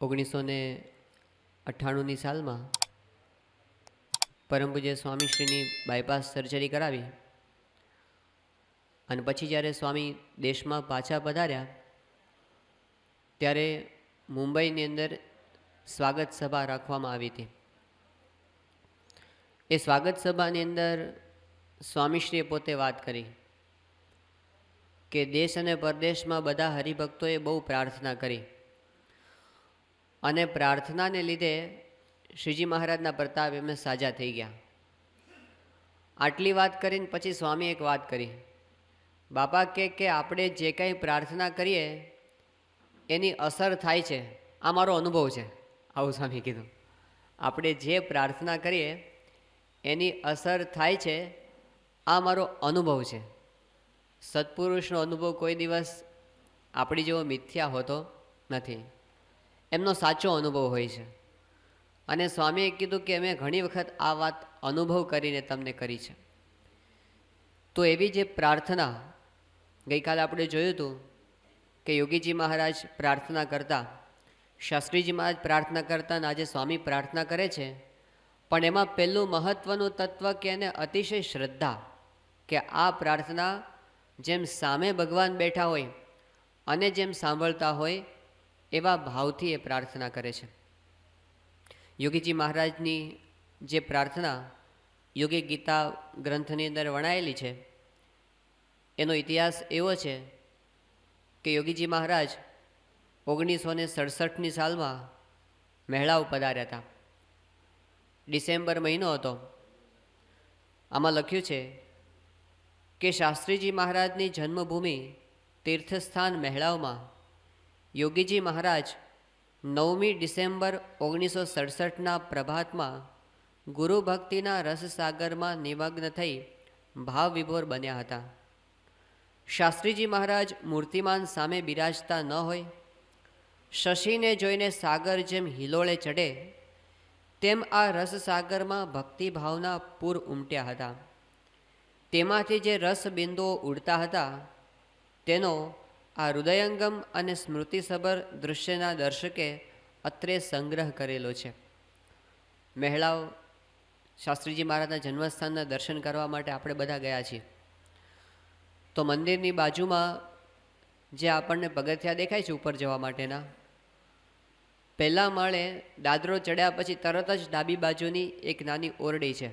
1998ની સાલમાં પરમ પૂજ્ય સ્વામીશ્રીની bypass surgery કરાવી અને પછી જ્યારે સ્વામી દેશમાં પાછા પધાર્યા ત્યારે મુંબઈની અંદર સ્વાગત સભા રાખવામાં આવી હતી. એ સ્વાગત સભાની અંદર સ્વામીશ્રીએ પોતે વાત કરી કે દેશ અને પરદેશમાં બધા હરિભક્તોએ બહુ પ્રાર્થના કરી અને પ્રાર્થનાને લીધે શ્રીજી મહારાજના પ્રતાપ એમને સાજા થઈ ગયા. આટલી વાત કરીને પછી સ્વામી એક વાત કરી. બાપા કે આપણે જે કંઈ પ્રાર્થના કરીએ એની અસર થાય છે, આ મારો અનુભવ છે. આવું સ્વામી કીધું. આપણે જે પ્રાર્થના કરીએ એની અસર થાય છે, આ મારો અનુભવ છે. સત્પુરુષનો અનુભવ કોઈ દિવસ આપણી જેવો મિથ્યા હોતો નથી, એમનો સાચો અનુભવ હોય છે. અને સ્વામીએ કીધું કે મેં ઘણી વખત આ વાત અનુભવ કરીને તમને કરી છે. તો એવી જે પ્રાર્થના ગઈકાલે આપણે જોયું હતું કે યોગીજી મહારાજ પ્રાર્થના કરતા, શાસ્ત્રીજી મહારાજ પ્રાર્થના કરતા અને આજે સ્વામી પ્રાર્થના કરે છે. પણ એમાં પહેલું મહત્ત્વનું તત્વ કે એને અતિશય શ્રદ્ધા, કે આ પ્રાર્થના જેમ સામે ભગવાન બેઠા હોય અને જેમ સાંભળતા હોય એવા ભાવથી એ પ્રાર્થના કરે છે. યોગીજી મહારાજની જે પ્રાર્થના યોગી ગીતા ગ્રંથની અંદર વણાયેલી છે, એનો ઇતિહાસ એવો છે કે યોગીજી મહારાજ 1967ની સાલમાં મહેળાવ પધાર્યા હતા. ડિસેમ્બર મહિનો હતો. આમાં લખ્યું છે કે શાસ્ત્રીજી મહારાજની જન્મભૂમિ તીર્થસ્થાન મહેળાવમાં યોગીજી મહારાજ 9મી ડિસેમ્બર 1967ના પ્રભાતમાં ગુરુ ભક્તિના રસસાગરમાં નિમગ્ન થઈ ભાવ વિભોર બન્યા હતા. શાસ્ત્રીજી મહારાજ મૂર્તિમાન સામે બિરાજતા ન હોય, શશીને જોઈને સાગર જેમ હિલોળે ચડે તેમ આ રસસાગરમાં ભક્તિભાવના પૂર ઉમટ્યા હતા. તેમાંથી જે રસબિંદુઓ ઉડતા હતા તેનો આ હૃદયંગમ અને સ્મૃતિસભર દૃશ્યના દર્શકે અત્રે સંગ્રહ કરેલો છે. મહેળાવ શાસ્ત્રીજી મહારાજના જન્મસ્થાનના દર્શન કરવા માટે આપણે બધા ગયા છીએ. તો મંદિરની બાજુમાં જે આપણને પગથિયા દેખાય છે ઉપર જવા માટેના, પહેલા માળે દાદરો ચડ્યા પછી તરત જ ડાબી બાજુની એક નાની ઓરડી છે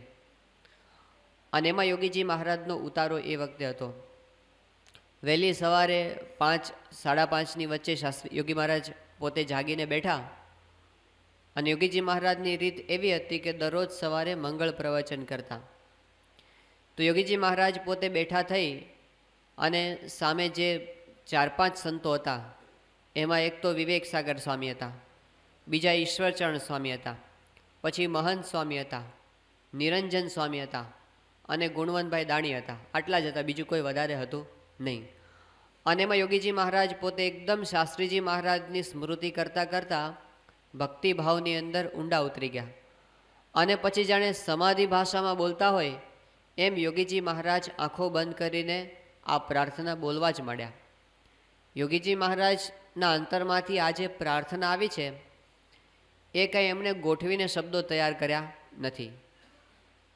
અને એમાં યોગીજી મહારાજનો ઉતારો એ વખતે હતો. વહેલી સવારે 5-5:30ની વચ્ચે યોગી મહારાજ પોતે જાગીને બેઠા અને યોગીજી મહારાજની રીત એવી હતી કે દરરોજ સવારે મંગળ પ્રવચન કરતા. તો યોગીજી મહારાજ પોતે બેઠા થઈ અને સામે જે 4-5 સંતો હતા, એમાં એક તો વિવેક સાગર સ્વામી હતા, બીજા ઈશ્વરચરણ સ્વામી હતા, પછી મહંત સ્વામી હતા, નિરંજન સ્વામી હતા અને ગુણવંતભાઈ દાણી હતા. આટલા જ હતા, બીજું કોઈ વધારે હતું નહીં. અને એમાં યોગીજી મહારાજ પોતે એકદમ શાસ્ત્રીજી મહારાજની સ્મૃતિ કરતાં કરતાં ભક્તિભાવની અંદર ઊંડા ઉતરી ગયા અને પછી જાણે સમાધિ ભાષામાં બોલતા હોય એમ યોગીજી મહારાજ આંખો બંધ કરીને આ પ્રાર્થના બોલવા જ માંડ્યા. યોગીજી મહારાજના અંતરમાંથી આ જે પ્રાર્થના આવી છે એ કંઈ એમણે ગોઠવીને શબ્દો તૈયાર કર્યા નથી.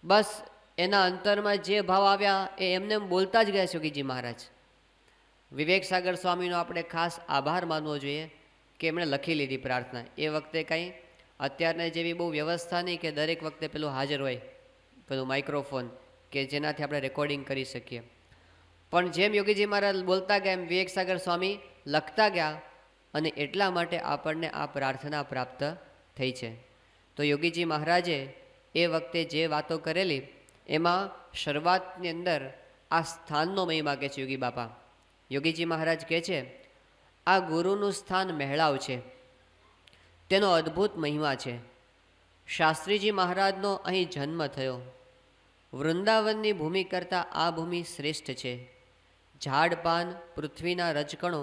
બસ એના અંતરમાં જે ભાવ આવ્યા એ એમને બોલતા જ ગયા યોગીજી મહારાજ. વિવેક સાગર સ્વામીનો આપણે ખાસ આભાર માનવો જોઈએ કે એમણે લખી લીધી પ્રાર્થના. એ વખતે કંઈ અત્યારને જેવી બહુ વ્યવસ્થા નહીં કે દરેક વખતે પેલું હાજર હોય, પેલું માઇક્રોફોન કે જેનાથી આપણે રેકોર્ડિંગ કરી શકીએ. પણ જેમ યોગીજી મહારાજ બોલતા ગયા એમ વિવેક સાગર સ્વામી લખતા ગયા અને એટલા માટે આપણને આ પ્રાર્થના પ્રાપ્ત થઈ છે. તો યોગીજી મહારાજે એ વખતે જે વાતો કરેલી એમાં શરૂઆતની અંદર આ સ્થાનનો મહિમા કહે છે યોગી બાપા. યોગીજી મહારાજ કહે છે આ ગુરુનું સ્થાન મહેળાવ છે, તેનો અદ્ભુત મહિમા છે. શાસ્ત્રીજી મહારાજનો અહીં જન્મ થયો. વૃંદાવનની ભૂમિ કરતાં આ ભૂમિ શ્રેષ્ઠ છે. ઝાડ પાન પૃથ્વીના રજકણો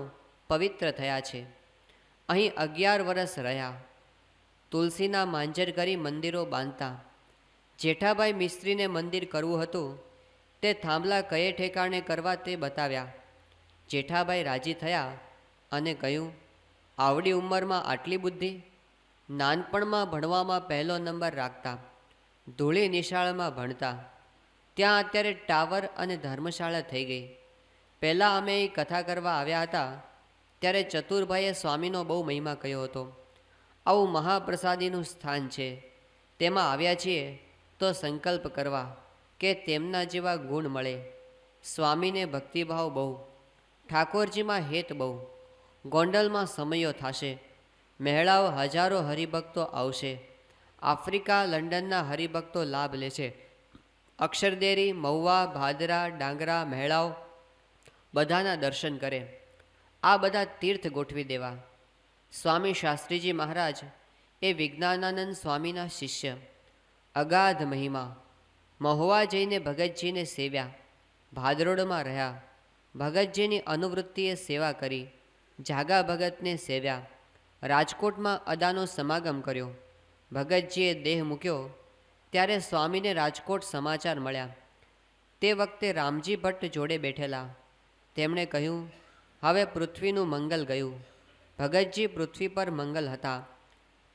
પવિત્ર થયા છે. અહીં 11 વર્ષ રહ્યા. તુલસીના માંજર કરી મંદિરો બાંધતા. જેઠાભાઈ મિસ્ત્રીને મંદિર કરવું હતું તે થાંભલા કયે ઠેકાણે કરવા તે બતાવ્યા. જેઠાભાઈ રાજી થયા અને કહ્યું, આવડી ઉંમરમાં આટલી બુદ્ધિ, નાનપણમાં ભણવામાં પહેલો નંબર રાખતા, ધૂળી નિશાળમાં ભણતા. ત્યાં અત્યારે ટાવર અને ધર્મશાળા થઈ ગઈ. પહેલાં અમે એ કથા કરવા આવ્યા હતા ત્યારે ચતુરભાઈએ સ્વામીનો બહુ મહિમા કહ્યો હતો. આવું મહાપ્રસાદીનું સ્થાન છે, તેમાં આવ્યા છીએ તો સંકલ્પ કરવા કે તેમના જેવા ગુણ મળે. સ્વામીને ભક્તિભાવ બહુ, ઠાકોરજીમાં હેત બહુ. ગોંડલમાં સમયો થશે, મહેળાઓ હજારો હરિભક્તો આવશે. આફ્રિકા લંડનના હરિભક્તો લાભ લે છે. અક્ષરદેરી, મહુવા, ભાદરા, ડાંગરા, મહેળાઓ બધાના દર્શન કરે. આ બધા તીર્થ ગોઠવી દેવા. સ્વામી શાસ્ત્રીજી મહારાજ એ વિજ્ઞાનાનંદ સ્વામીના શિષ્ય, અગાધ મહિમા. મહુવા જઈને ભગતજીને સેવ્યા, ભાદરોડમાં રહ્યા, ભગતજીની અનુવૃત્તિએ સેવા કરી, જાગા ભગતને સેવ્યા. રાજકોટમાં અદાનો સમાગમ કર્યો. ભગતજીએ દેહ મૂક્યો ત્યારે સ્વામીને રાજકોટ સમાચાર મળ્યા. તે વખતે રામજી ભટ્ટ જોડે બેઠેલા. તેમણે કહ્યું, હવે પૃથ્વીનું મંગલ ગયું. ભગતજી પૃથ્વી પર મંગલ હતા.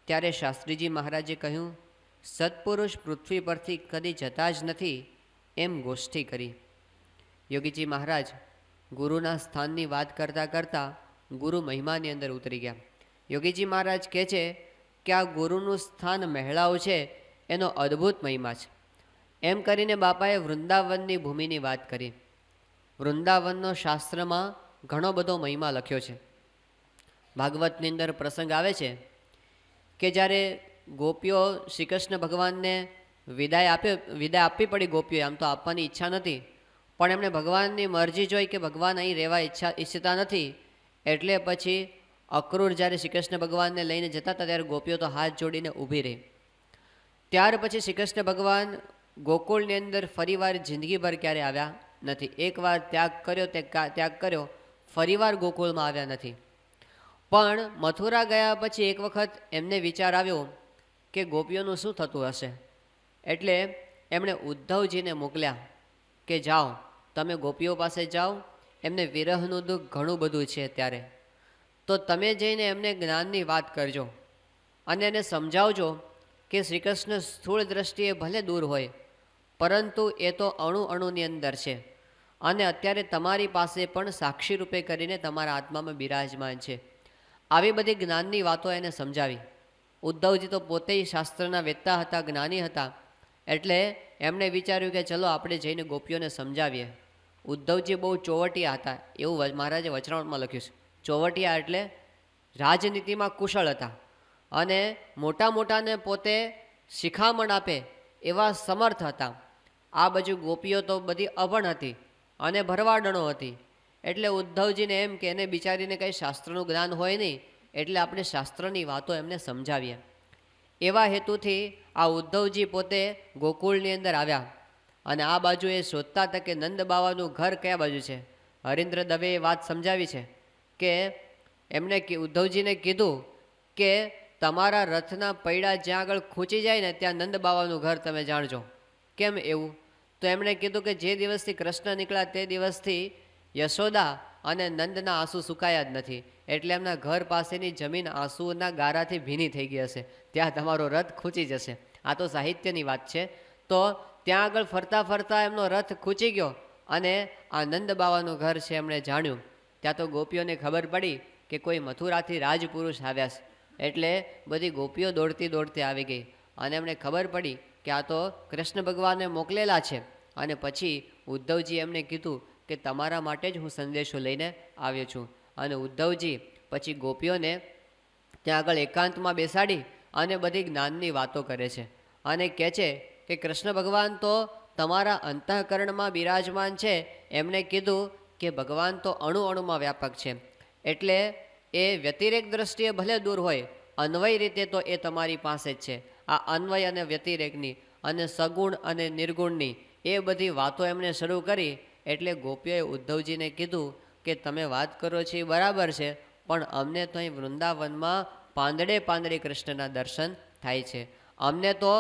ત્યારે શાસ્ત્રીજી મહારાજે કહ્યું, સત્પુરુષ પૃથ્વી પરથી કદી જતા જ નથી, એમ ગોષ્ઠી કરી. યોગીજી મહારાજ ગુરુના સ્થાનની વાત કરતાં કરતાં ગુરુ મહિમાની અંદર ઉતરી ગયા. યોગીજી મહારાજ કહે છે કે આ ગુરુનું સ્થાન મહેળાઓ છે, એનો અદ્ભુત મહિમા છે. એમ કરીને બાપાએ વૃંદાવનની ભૂમિની વાત કરી. વૃંદાવનનો શાસ્ત્રમાં ઘણો બધો મહિમા લખ્યો છે. ભાગવતની અંદર પ્રસંગ આવે છે કે જ્યારે ગોપીઓ શ્રી કૃષ્ણ ભગવાનને વિદાય આપવી પડી. ગોપીઓ આમ તો આપવાની ઈચ્છા નથી, પણ એમણે ભગવાનની મરજી જોઈ કે ભગવાન અહીં રહેવા ઈચ્છતા નથી. એટલે પછી અક્રૂર જ્યારે શ્રી કૃષ્ણ ભગવાનને લઈને જતા હતા ત્યારે ગોપીઓ તો હાથ જોડીને ઊભી રહી. ત્યાર પછી શ્રી કૃષ્ણ ભગવાન ગોકુળની અંદર ફરીવાર જિંદગીભર ક્યારે આવ્યા નથી. એકવાર ત્યાગ કર્યો, ફરીવાર ગોકુળમાં આવ્યા નથી. પણ મથુરા ગયા પછી એક વખત એમને વિચાર આવ્યો કે ગોપીઓનું શું થતું હશે. એટલે એમણે ઉદ્ધવજીને મોકલ્યા કે જાઓ, તમે ગોપીઓ પાસે જાઓ, એમને વિરહનું દુઃખ ઘણું બધું છે ત્યારે, તો તમે જઈને એમને જ્ઞાનની વાત કરજો અને એને સમજાવજો કે શ્રી કૃષ્ણ સ્થૂળ દ્રષ્ટિએ ભલે દૂર હોય, પરંતુ એ તો અણુ અણુની અંદર છે અને અત્યારે તમારી પાસે પણ સાક્ષી રૂપે કરીને તમારા આત્મામાં બિરાજમાન છે. આવી બધી જ્ઞાનની વાતો એને સમજાવી. ઉદ્ધવજી તો પોતે શાસ્ત્રના વેત્તા હતા, જ્ઞાની હતા. એટલે એમણે વિચાર્યું કે ચલો આપણે જઈને ગોપીઓને સમજાવીએ. ઉદ્ધવજી બહુ ચોવટિયા હતા, એવું મહારાજે વચનામૃતમાં લખ્યું છે. ચોવટિયા એટલે રાજનીતિમાં કુશળ હતા અને મોટા મોટાને પોતે શિખામણ આપે એવા સમર્થ હતા. આ બાજુ ગોપીઓ તો બધી અભણ હતી અને ભરવાડણો હતી. એટલે ઉદ્ધવજીને એમ કે એને બિચારીને કંઈ શાસ્ત્રનું જ્ઞાન હોય નહીં, એટલે આપણે શાસ્ત્રની વાતો એમને સમજાવીએ. એવા હેતુથી આ ઉદ્ધવજી પોતે ગોકુળની અંદર આવ્યા અને આ બાજુ એ શોધતા હતા કે નંદ બાવાનું ઘર કયા બાજુ છે. હરીન્દ્ર દવેએ વાત સમજાવી છે કે એમણે ઉદ્ધવજીને કીધું કે તમારા રથના પૈડા જ્યાં આગળ ખૂંચી જાય ને ત્યાં નંદ બાવાનું ઘર તમે જાણજો. કેમ એવું? તો એમણે કીધું કે જે દિવસથી કૃષ્ણ નીકળ્યા તે દિવસથી યશોદા અને નંદના આંસુ સુકાયા જ નથી, એટલે એમના ઘર પાસેની જમીન આંસુના ગારાથી ભીની થઈ ગઈ હશે, ત્યાં તમારો રથ ખૂંચી જશે. આ તો સાહિત્યની વાત છે. તો ત્યાં આગળ ફરતા ફરતા એમનો રથ ખૂંચી ગયો અને આ નંદ બાવાનું ઘર છે એમણે જાણ્યું. ત્યાં તો ગોપીઓને ખબર પડી કે કોઈ મથુરાથી રાજપુરુષ આવ્યા છે. એટલે બધી ગોપીઓ દોડતી દોડતી આવી ગઈ અને એમને ખબર પડી કે આ તો કૃષ્ણ ભગવાનને મોકલેલા છે. અને પછી ઉદ્ધવજી એમને કીધું કે તમારા માટે જ હું સંદેશો લઈને આવ્યો છું. અને ઉદ્ધવજી પછી ગોપીઓને ત્યાં આગળ એકાંતમાં બેસાડી અને બધી જ્ઞાનની વાતો કરે છે અને કહે છે કે કૃષ્ણ ભગવાન તો તમારા અંતઃકરણમાં બિરાજમાન છે. એમણે કીધું કે ભગવાન તો અણુ અણુમાં વ્યાપક છે, એટલે એ વ્યતિરેક દ્રષ્ટિએ ભલે દૂર હોય, અન્વય રીતે તો એ તમારી પાસે જ છે. આ અન્વય અને વ્યતિરેકની અને સગુણ અને નિર્ગુણની એ બધી વાતો એમણે શરૂ કરી. એટલે ગોપીઓએ ઉદ્ધવજીને કીધું કે તમે વાત કરો છો એ બરાબર છે, પણ અમને તો અહીં વૃંદાવનમાં પાંદડે પાંદડે કૃષ્ણના દર્શન થાય છે. અમને તો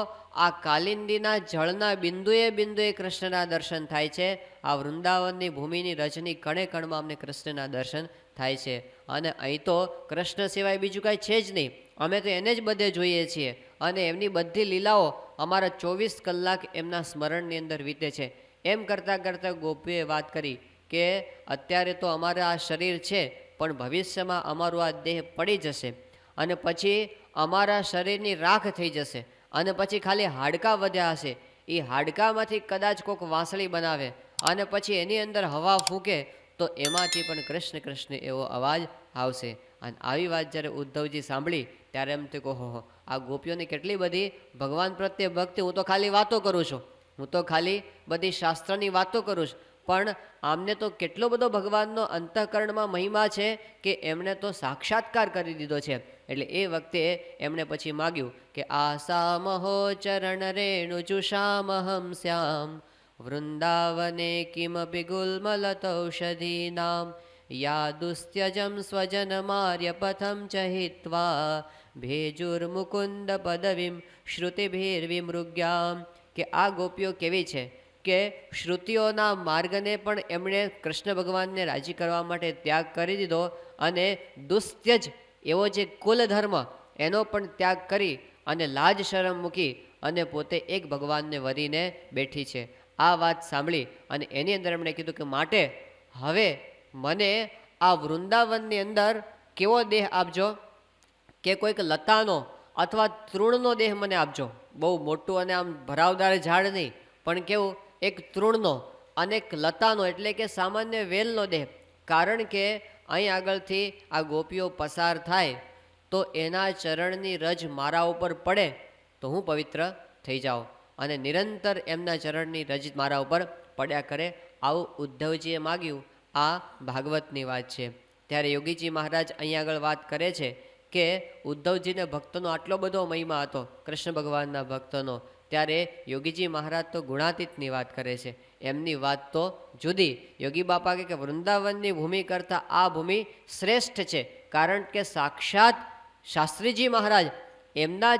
આ કાલિંદીના જળના બિંદુએ બિંદુએ કૃષ્ણના દર્શન થાય છે. આ વૃંદાવનની ભૂમિની રજની કણે કણમાં અમને કૃષ્ણના દર્શન થાય છે. અને અહીં તો કૃષ્ણ સિવાય બીજું કાંઈ છે જ નહીં. અમે તો એને જ બધે જોઈએ છીએ અને એમની બધી લીલાઓ અમારા 24 કલાક એમના સ્મરણની અંદર વીતે છે. એમ કરતાં કરતાં ગોપીએ વાત કરી કે અત્યારે તો અમારા આ શરીર છે, પણ ભવિષ્યમાં અમારું આ દેહ પડી જશે અને પછી અમારા શરીરની રાખ થઈ જશે અને પછી ખાલી હાડકાં વધ્યા હશે. એ હાડકામાંથી કદાચ કોઈક વાંસળી બનાવે અને પછી એની અંદર હવા ફૂંકે તો એમાંથી પણ કૃષ્ણ કૃષ્ણ એવો અવાજ આવશે. અને આવી વાત જ્યારે ઉદ્ધવજી સાંભળી ત્યારે એમ થયું કે હો આ ગોપીઓની કેટલી બધી ભગવાન પ્રત્યે ભક્તિ. હું તો ખાલી વાતો કરું છું, હું તો ખાલી બધી શાસ્ત્રની વાતો કરું છું, પણ આમને તો કેટલો બધો ભગવાનનો અંતઃકરણમાં મહિમા છે કે એમણે તો સાક્ષાત્કાર કરી દીધો છે. એટલે એ વખતે એમણે પછી માગ્યું કે આસામહો ચરણ રેણુજુષામહમ શ્યામ વૃંદાવને કિમપી ગુલ્મલતૌષધીનામ યાદુસ્ત્યજમ સ્વજનમાર્ય પથમ ચ હિત્વા ભેજુર્મુકુંદ પદવીમ શ્રુતિભીર્વિમૃગ્યામ. કે આ ગોપીઓ કેવી છે કે શ્રુતિઓના માર્ગને પણ એમણે કૃષ્ણ ભગવાનને રાજી કરવા માટે ત્યાગ કરી દીધો અને દુસ્ત્યજ એવો જે કુલ ધર્મ એનો પણ ત્યાગ કરી અને લાજ શરમ મૂકી અને પોતે એક ભગવાનને વરીને બેઠી છે. આ વાત સાંભળી અને એની અંદર એમણે કીધું કે માટે હવે મને આ વૃંદાવનની અંદર કેવો દેહ આપજો કે કોઈક લતાનો અથવા તૃણનો દેહ મને આપજો. બહુ મોટું અને આમ ભરાવદાર ઝાડ નહીં, પણ કેવું એક તૃણનો અને એક લતાનો એટલે કે સામાન્ય વેલનો દેહ. કારણ કે અહીં આગળથી આ ગોપીઓ પસાર થાય તો એના ચરણની રજ મારા ઉપર પડે તો હું પવિત્ર થઈ જાઉં અને નિરંતર એમના ચરણની રજ મારા ઉપર પડ્યા કરે. આવું ઉદ્ધવજીએ માગ્યું. આ ભાગવતની વાત છે. ત્યારે યોગીજી મહારાજ અહીંયા આગળ વાત કરે છે કે ઉદ્ધવજીને ભક્તનો આટલો બધો મહિમા હતો કૃષ્ણ ભગવાનના ભક્તનો, ત્યારે યોગીજી મહારાજ તો ગુણાતીતની વાત કરે છે. એમની વાત તો જુદી. યોગી બાપા કે વૃંદાવનની ભૂમિ કરતાં આ ભૂમિ શ્રેષ્ઠ છે, કારણ કે સાક્ષાત શાસ્ત્રીજી મહારાજ એમના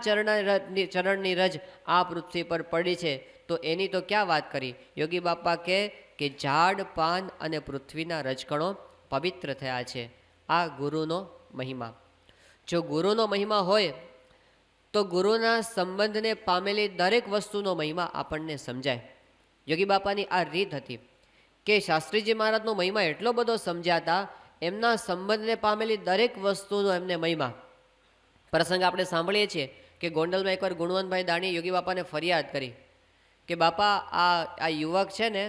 ચરણની રજ આ પૃથ્વી પર પડી છે, તો એની તો ક્યાં વાત કરી. યોગી બાપા કે ઝાડ પાન અને પૃથ્વીના રજકણો પવિત્ર થયા છે. આ ગુરુનો મહિમા. જો ગુરુનો મહિમા હોય તો ગુરુના સંબંધને પામેલી દરેક વસ્તુનો મહિમા આપણને સમજાય. યોગી બાપાની આ રીત હતી કે શાસ્ત્રીજી મહારાજનો મહિમા એટલો બધો સમજ્યા હતા, એમના સંબંધને પામેલી દરેક વસ્તુનો એમને મહિમા. પ્રસંગ આપણે સાંભળીએ છીએ કે ગોંડલમાં એકવાર ગુણવંતભાઈ દાણી યોગી બાપાને ફરિયાદ કરી કે બાપા આ યુવક છે ને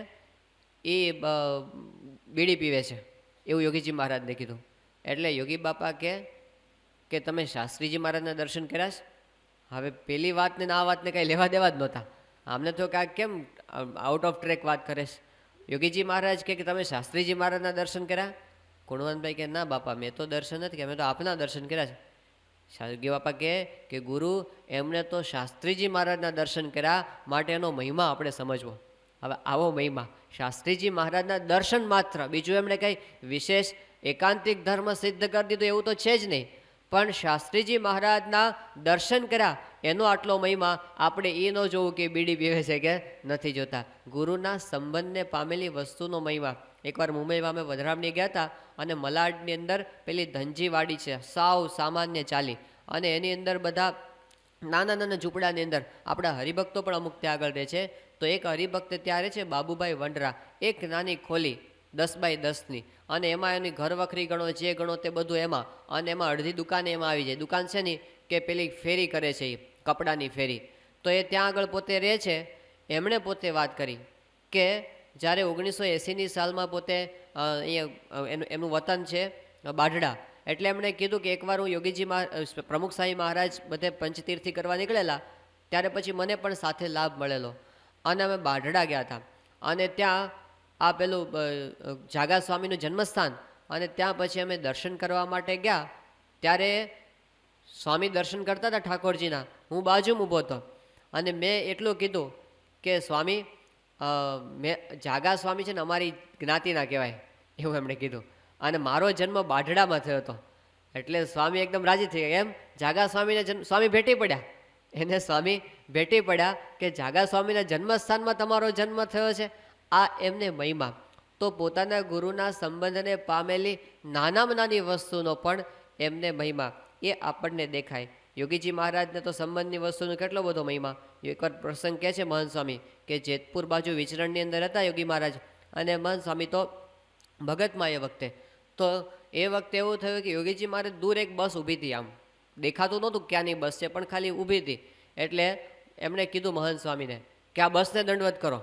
એ બીડી પીવે છે, એવું યોગીજી મહારાજને કીધું. એટલે યોગી બાપા કે તમે શાસ્ત્રીજી મહારાજના દર્શન કર્યા છે? હવે પેલી વાતને આ વાતને કાંઈ લેવા દેવા જ નહોતા. આમને તો કાંઈક કેમ આઉટ ઓફ ટ્રેક વાત કરે છે. યોગીજી મહારાજ કે તમે શાસ્ત્રીજી મહારાજના દર્શન કર્યા? ગુણવંતભાઈ કે ના બાપા મેં તો દર્શન નથી કર્યા, મેં તો આપના દર્શન કર્યા છે. યોગી બાપા કે ગુરુ એમણે તો શાસ્ત્રીજી મહારાજના દર્શન કર્યા, માટે એનો મહિમા આપણે સમજવો. હવે આવો મહિમા શાસ્ત્રીજી મહારાજના દર્શન માત્ર, બીજું એમણે કંઈ વિશેષ એકાંતિક ધર્મ સિદ્ધ કરી દીધો એવું તો છે જ નહીં, પણ શાસ્ત્રીજી મહારાજના દર્શન કર્યા એનો આટલો મહિમા. આપણે એ ન જોવું કે બીડી પીવે છે કે નથી જોતા. ગુરુના સંબંધને પામેલી વસ્તુનો મહિમા. એકવાર મુંબઈમાં અમે વધરામણી ગયા હતા અને મલાડની અંદર પેલી ધનજીવાડી છે, સાવ સામાન્ય ચાલી, અને એની અંદર બધા નાના નાના ઝૂંપડાની અંદર આપણા હરિભક્તો પણ અમુક ત્યાં આગળ રહે છે. તો એક હરિભક્ત ત્યારે છે બાબુભાઈ વંડરા, એક નાની ખોલી 10 બાય 10ની, અને એમાં એની ઘર વખરી ગણો જે ગણો તે બધું એમાં, અને એમાં અડધી દુકાને એમાં આવી જાય. દુકાન છે ને કે પેલી ફેરી કરે છે એ કપડાની ફેરી, તો એ ત્યાં આગળ પોતે રહે છે. એમણે પોતે વાત કરી કે જ્યારે 1980ની સાલમાં પોતે અહીંયા એમનું વતન છે બાઢડા, એટલે એમણે કીધું કે એકવાર હું યોગીજી પ્રમુખ સાંઈ મહારાજ બધે પંચતીર્થી કરવા નીકળેલા, ત્યારે પછી મને પણ સાથે લાભ મળેલો અને અમે બાઢડા ગયા હતા. અને ત્યાં આ પેલું જાગા સ્વામીનું જન્મસ્થાન, અને ત્યાં પછી અમે દર્શન કરવા માટે ગયા. ત્યારે સ્વામી દર્શન કરતા હતા ઠાકોરજીના, હું બાજુમાં ઊભો હતો અને મેં એટલું કીધું કે સ્વામી મેં જાગા સ્વામી છે ને અમારી જ્ઞાતિના કહેવાય, એવું એમણે કીધું. અને મારો જન્મ બાઢડામાં થયો હતો. એટલે સ્વામી એકદમ રાજી થઈ ગયા. એમ જાગા સ્વામીને સ્વામી ભેટી પડ્યા, એને સ્વામી ભેટી પડ્યા કે જાગા સ્વામીના જન્મસ્થાનમાં તમારો જન્મ થયો છે. આ એમને મહિમા. તો પોતાના ગુરુના સંબંધને પામેલી નાનામાં નાની વસ્તુનો પણ એમને મહિમા એ આપણને દેખાય. યોગીજી મહારાજને તો સંબંધની વસ્તુનો કેટલો બધો મહિમા. એકવાર પ્રસંગ કહે છે મહંત સ્વામી કે જેતપુર બાજુ વિચરણની અંદર હતા યોગી મહારાજ, અને મહંત સ્વામી તો ભગતમાં એ વખતે. તો એ વખતે એવું થયું કે યોગીજી મહારાજ દૂર એક બસ ઊભી હતી, આમ દેખાતું નહોતું ક્યાંની બસ છે, પણ ખાલી ઊભી હતી. એટલે એમણે કીધું મહંત સ્વામીને કે આ બસને દંડવત કરો.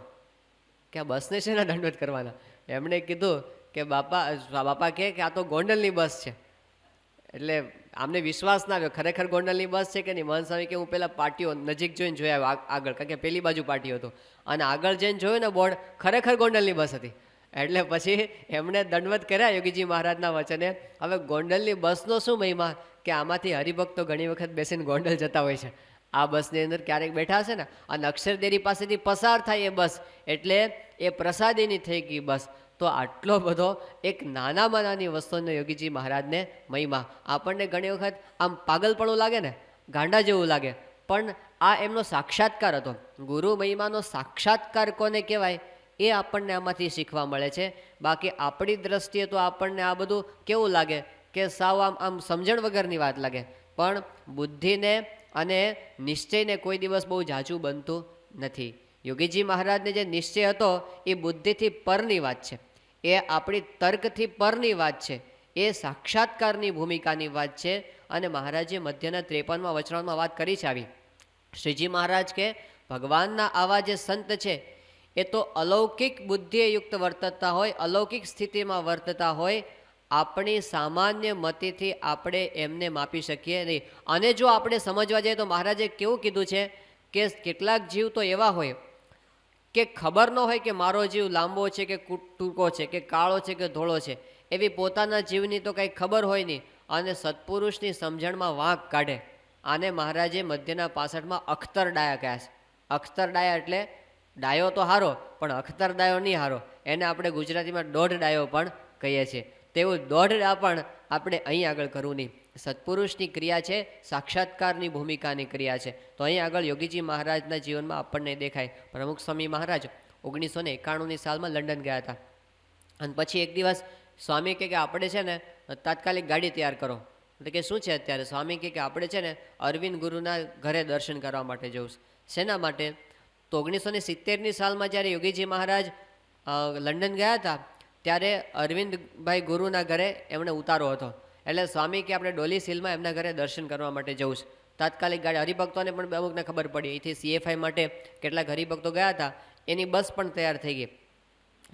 કે આ બસને છે ને દંડવત કરવાના? એમણે કીધું કે બાપા કહે કે આ તો ગોંડલની બસ છે. એટલે આમને વિશ્વાસ ના આવ્યો, ખરેખર ગોંડલની બસ છે કે નહીં. મહંત સ્વામી કે હું પેલા પાટીઓ નજીક જોઈને જોયા આગળ, કારણ કે પેલી બાજુ પાટીઓ હતો, અને આગળ જઈને જોયું ને બોર્ડ, ખરેખર ગોંડલની બસ હતી. એટલે પછી એમણે દંડવત કર્યા યોગીજી મહારાજના વચને. હવે ગોંડલની બસનો શું મહિમા કે આમાંથી હરિભક્તો ઘણી વખત બેસીને ગોંડલ જતા હોય છે. આ બસની અંદર ક્યારેક બેઠા હશે ને, અને અક્ષરદેરી પાસેથી પસાર થાય એ બસ, એટલે એ પ્રસાદીની થઈ ગઈ બસ. તો આટલો બધો એક નાનામાં નાની વસ્તુનો યોગીજી મહારાજને મહિમા. આપણને ઘણી વખત આમ પાગલપણું લાગે ને, ગાંડા જેવું લાગે, પણ આ એમનો સાક્ષાત્કાર હતો. ગુરુ મહિમાનો સાક્ષાત્કાર કોને કહેવાય એ આપણને આમાંથી શીખવા મળે છે. બાકી આપણી દ્રષ્ટિએ તો આપણને આ બધું કેવું લાગે કે સાવ આમ સમજણ વગરની વાત લાગે, પણ બુદ્ધિને અને નિશ્ચયને કોઈ દિવસ બહુ ઝાઝું બનતું નથી. યોગીજી મહારાજને જે નિશ્ચય હતો એ બુદ્ધિથી પરની વાત છે, એ આપણી તર્કથી પરની વાત છે, એ સાક્ષાત્કારની ભૂમિકાની વાત છે. અને મહારાજે મધ્યના 53માં વચનામાં વાત કરી છે આવી. શ્રીજી મહારાજ કે ભગવાનના આવા જે સંત છે એ તો અલૌકિક બુદ્ધિએ યુક્ત વર્તતા હોય, અલૌકિક સ્થિતિમાં વર્તતા હોય. આપણી સામાન્ય મતિથી આપણે એમને માપી શકીએ નહીં. અને જો આપણે સમજવા જઈએ તો મહારાજે કેવું કીધું છે કે કેટલાક જીવ તો એવા હોય કે ખબર ન હોય કે મારો જીવ લાંબો છે કે ટૂંકો છે, કે કાળો છે કે ધોળો છે, એવી પોતાના જીવની તો કંઈ ખબર હોય નહીં, અને સત્પુરુષની સમજણમાં વાંક કાઢે. આને મહારાજે મધ્યના 65માં અખ્તર ડાયા કહ્યા છે. અખ્તર ડાયા એટલે ડાયો તો હારો, પણ અખ્તર ડાયો નહીં હારો. એને આપણે ગુજરાતીમાં દોઢ ડાયો પણ કહીએ છીએ. તેવું દોઢ ડા પણ આપણે અહીં આગળ કરવું નહીં. સત્પુરુષની ક્રિયા છે, સાક્ષાત્કારની ભૂમિકાની ક્રિયા છે. તો અહીં આગળ યોગીજી મહારાજના જીવનમાં આપણને દેખાય. પ્રમુખ સ્વામી મહારાજ 1991ની સાલમાં લંડન ગયા હતા, અને પછી એક દિવસ સ્વામી કે આપણે છે ને તાત્કાલિક ગાડી તૈયાર કરો. એટલે કે શું છે અત્યારે? સ્વામી કે આપણે છે ને અરવિંદ ગુરુના ઘરે દર્શન કરવા માટે જવું છે. શેના માટે? તો 1970ની સાલમાં જ્યારે યોગીજી મહારાજ લંડન ગયા હતા ત્યારે અરવિંદભાઈ ગુરુના ઘરે એમણે ઉતારો હતો. એટલે સ્વામી કે આપણે ડોલી સીલમાં એમના ઘરે દર્શન કરવા માટે જવું છે. તાત્કાલિક ગાડી, હરિભક્તોને પણ અમુકને ખબર પડી, અહીંથી CFI માટે કેટલાક હરિભક્તો ગયા હતા, એની બસ પણ તૈયાર થઈ ગઈ.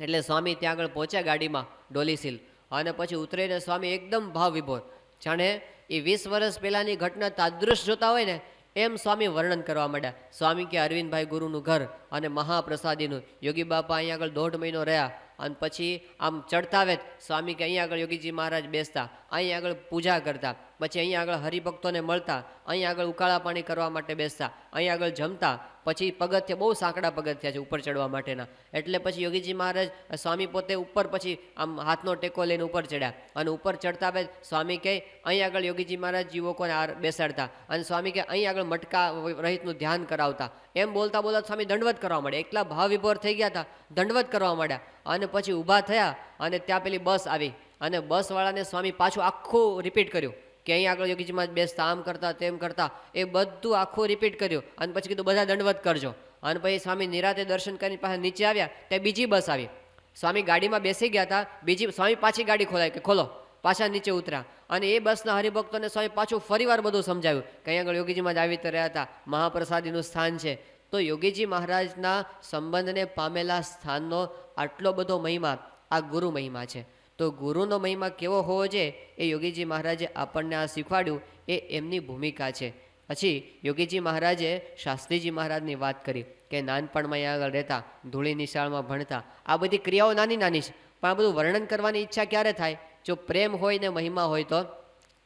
એટલે સ્વામી ત્યાં આગળ પહોંચ્યા ગાડીમાં ડોલી સીલ, અને પછી ઉતરીને સ્વામી એકદમ ભાવ વિભોર, જાણે એ 20 વર્ષ પહેલાંની ઘટના તાદૃશ જોતા હોય ને એમ સ્વામી વર્ણન કરવા માંડ્યા. સ્વામી કે અરવિંદભાઈ ગુરુનું ઘર અને મહાપ્રસાદીનું. યોગી બાપા અહીંયા આગળ 1.5 મહિનો રહ્યા, અને પછી આમ ચડતા આવે સ્વામી કે અહીંયા આગળ યોગીજી મહારાજ બેસતા, અહીંયા આગળ પૂજા કરતા, પછી અહીંયા આગળ હરિભક્તોને મળતા, અહીંયા આગળ ઉકાળા પાણી કરવા માટે બેસતા, અહીંયા આગળ જમતા, પછી પગથિયા બહુ સાંકડા પગથિયા છે ઉપર ચડવા માટેના. એટલે પછી યોગીજી મહારાજ સ્વામી પોતે ઉપર પછી આમ હાથનો ટેકો લઈને ઉપર ચડ્યા, અને ઉપર ચડતા આવે સ્વામી કહે અહીં આગળ યોગીજી મહારાજ યુવકોને બેસાડતા, અને સ્વામી કે અહીં આગળ મટકા રહિતનું ધ્યાન કરાવતા. એમ બોલતા બોલતા સ્વામી દંડવત કરવા માંડ્યા. એકલા ભાવ વિભોર થઈ ગયા હતા, દંડવત કરવા માંડ્યા. અને પછી ઊભા થયા, અને ત્યાં પેલી બસ આવી, અને બસવાળાને સ્વામી પાછું આખું રિપીટ કર્યું કે અહીં આગળ યોગીજીમાં બેસતા, આમ કરતા તેમ કરતા, એ બધું આખું રિપીટ કર્યું. અને પછી કીધું બધા દંડવત કરજો. અને પછી સ્વામી નિરાતે દર્શન કરીને પાસે નીચે આવ્યા, ત્યાં બીજી બસ આવી. સ્વામી ગાડીમાં બેસી ગયા હતા, બીજી સ્વામી પાછી ગાડી ખોલાય કે ખોલો, પાછા નીચે ઉતર્યા. અને એ બસના હરિભક્તોને સ્વામી પાછું ફરીવાર બધું સમજાવ્યું કે અહીં આગળ યોગીજીમાં જ આવી રીતે રહ્યા હતા, મહાપ્રસાદીનું સ્થાન છે. તો યોગીજી મહારાજના સંબંધને પામેલા સ્થાનનો આટલો બધો મહિમા આ ગુરુ મહિમા છે. તો ગુરુનો મહિમા કેવો હોવો જોઈએ એ યોગીજી મહારાજે આપણને આ શીખવાડ્યું, એ એમની ભૂમિકા છે. પછી યોગીજી મહારાજે શાસ્ત્રીજી મહારાજની વાત કરી કે નાનપણમાં અહીંયા આગળ રહેતા, ધૂળી નિશાળમાં ભણતા. આ બધી ક્રિયાઓ નાની નાની છે, પણ આ બધું વર્ણન કરવાની ઈચ્છા ક્યારે થાય? જો પ્રેમ હોય ને મહિમા હોય તો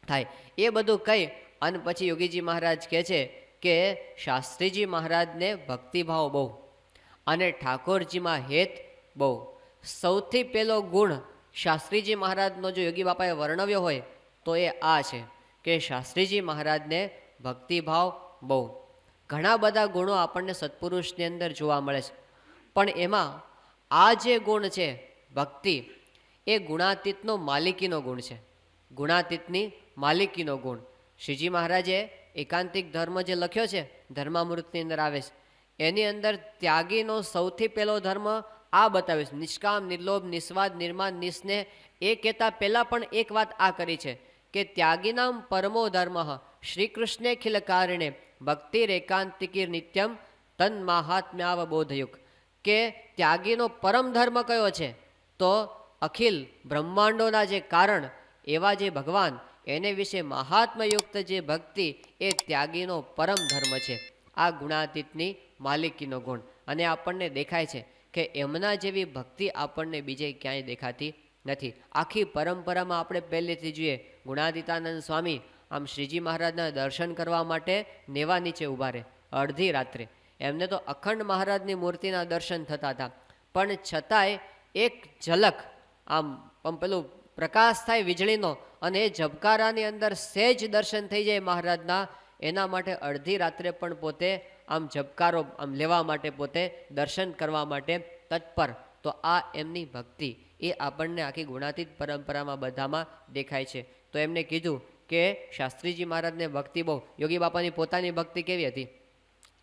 થાય. એ બધું કહી અને પછી યોગીજી મહારાજ કહે છે કે શાસ્ત્રીજી મહારાજને ભક્તિભાવ બહુ, અને ઠાકોરજીમાં હેત બહુ. સૌથી પહેલો ગુણ શાસ્ત્રીજી મહારાજનો જો યોગી બાપાએ વર્ણવ્યો હોય તો એ આ છે કે શાસ્ત્રીજી મહારાજને ભક્તિભાવ બહુ. ઘણા બધા ગુણો આપણને સત્પુરુષની અંદર જોવા મળે છે, પણ એમાં આ જે ગુણ છે ભક્તિ, એ ગુણાતીતનો માલિકીનો ગુણ છે. ગુણાતીતની માલિકીનો ગુણ. શ્રીજી મહારાજે એકાંતિક ધર્મ જે લખ્યો છે ધર્મામૃતની અંદર આવે છે, એની અંદર ત્યાગીનો સૌથી પહેલો ધર્મ આ બતાવ્યો છે, નિષ્કામ, નિર્લોભ, નિસ્વાદ, નિર્માન, નિસ્નેહ. એ કહેતા પહેલાં પણ એક વાત આ કરી છે કે ત્યાગીનામ પરમો ધર્મ શ્રી કૃષ્ણે ખિલ કારણે ભક્તિ એકાંતિકી નિત્યમ તન મહાત્મ્યાવબોધયુક. કે ત્યાગીનો પરમ ધર્મ કયો છે? તો અખિલ બ્રહ્માંડોના જે કારણ એવા જે ભગવાન એને વિશે મહાત્મયુક્ત જે ભક્તિ એ ત્યાગીનો પરમ ધર્મ છે. આ ગુણાતીતની માલિકીનો ગુણ. અને આપણને દેખાય છે કે એમના જેવી ભક્તિ આપણને બીજે ક્યાંય દેખાતી નથી. આખી પરંપરામાં આપણે પહેલેથી જોઈએ, ગુણાતીતાનંદ સ્વામી આમ શ્રીજી મહારાજના દર્શન કરવા માટે નેવા નીચે ઊભા રહે અડધી રાત્રે. એમને તો અખંડ મહારાજની મૂર્તિના દર્શન થતા હતા, પણ છતાંય એક ઝલક આમ પેલું પ્રકાશ થાય વીજળીનો અને એ ઝબકારાની અંદર સહેજ દર્શન થઈ જાય મહારાજના, એના માટે અડધી રાત્રે પણ પોતે આમ ઝબકારો આમ લેવા માટે, પોતે દર્શન કરવા માટે તત્પર. તો આ એમની ભક્તિ એ આપણને આખી ગુણાતીત પરંપરામાં બધામાં દેખાય છે. તો એમને કીધું કે શાસ્ત્રીજી મહારાજને ભક્તિ બહુ, યોગી બાપાની પોતાની ભક્તિ કેવી હતી?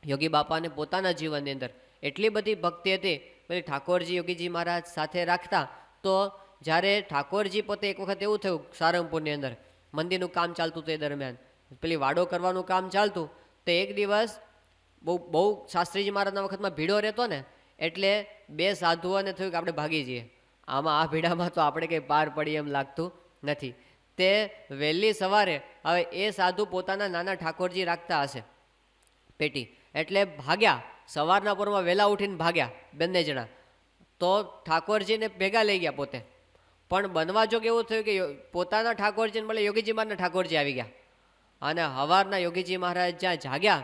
યોગી બાપાને પોતાના જીવનની અંદર એટલી બધી ભક્તિ હતી, પેલી ઠાકોરજી યોગીજી મહારાજ સાથે રાખતા. તો જ્યારે ઠાકોરજી પોતે એક વખત એવું થયું સારંગપુરની અંદર મંદિરનું કામ ચાલતું હતું, એ દરમિયાન પેલી વાડો કરવાનું કામ ચાલતું, તો એક દિવસ બહુ શાસ્ત્રીજી મહારાજના વખતમાં ભીડો રહેતો ને, એટલે બે સાધુઓને થયું કે આપણે ભાગી જઈએ, આમાં આ ભીડામાં તો આપણે કંઈ પાર પડીએ એમ લાગતું નથી. તે વહેલી સવારે હવે એ સાધુ પોતાના નાના ઠાકોરજી રાખતા હશે પેટી, એટલે ભાગ્યા, સવારના પોરમાં વહેલા ઉઠીને ભાગ્યા બંને જણા. તો ઠાકોરજીને ભેગા લઈ ગયા પોતે, પણ બનવા જોગ એવું થયું કે પોતાના ઠાકોરજીને મળે યોગીજી મહારાજના ઠાકોરજી આવી ગયા. અને હવારના યોગીજી મહારાજ જ્યાં જાગ્યા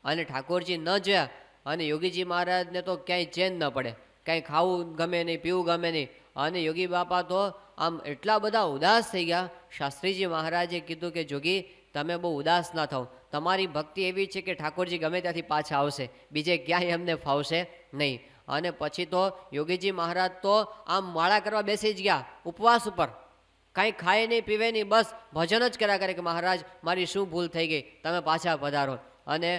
અને ઠાકોરજી ન જોયા, અને યોગીજી મહારાજને તો ક્યાંય ચેન ન પડે, કાંઈ ખાવું ગમે નહીં, પીવું ગમે નહીં. અને યોગી બાપા તો આમ એટલા બધા ઉદાસ થઈ ગયા. શાસ્ત્રીજી મહારાજે કીધું કે જોગી તમે બહુ ઉદાસ ના થાવ, તમારી ભક્તિ એવી છે કે ઠાકોરજી ગમે ત્યાંથી પાછા આવશે, બીજે ક્યાંય એમને ફાવશે નહીં. અને પછી તો યોગીજી મહારાજ તો આમ માળા કરવા બેસી જ ગયા ઉપવાસ ઉપર, કાંઈ ખાય નહીં, પીવે નહીં, બસ ભજન જ કર્યા કરે કે મહારાજ મારી શું ભૂલ થઈ ગઈ, તમે પાછા પધારો. અને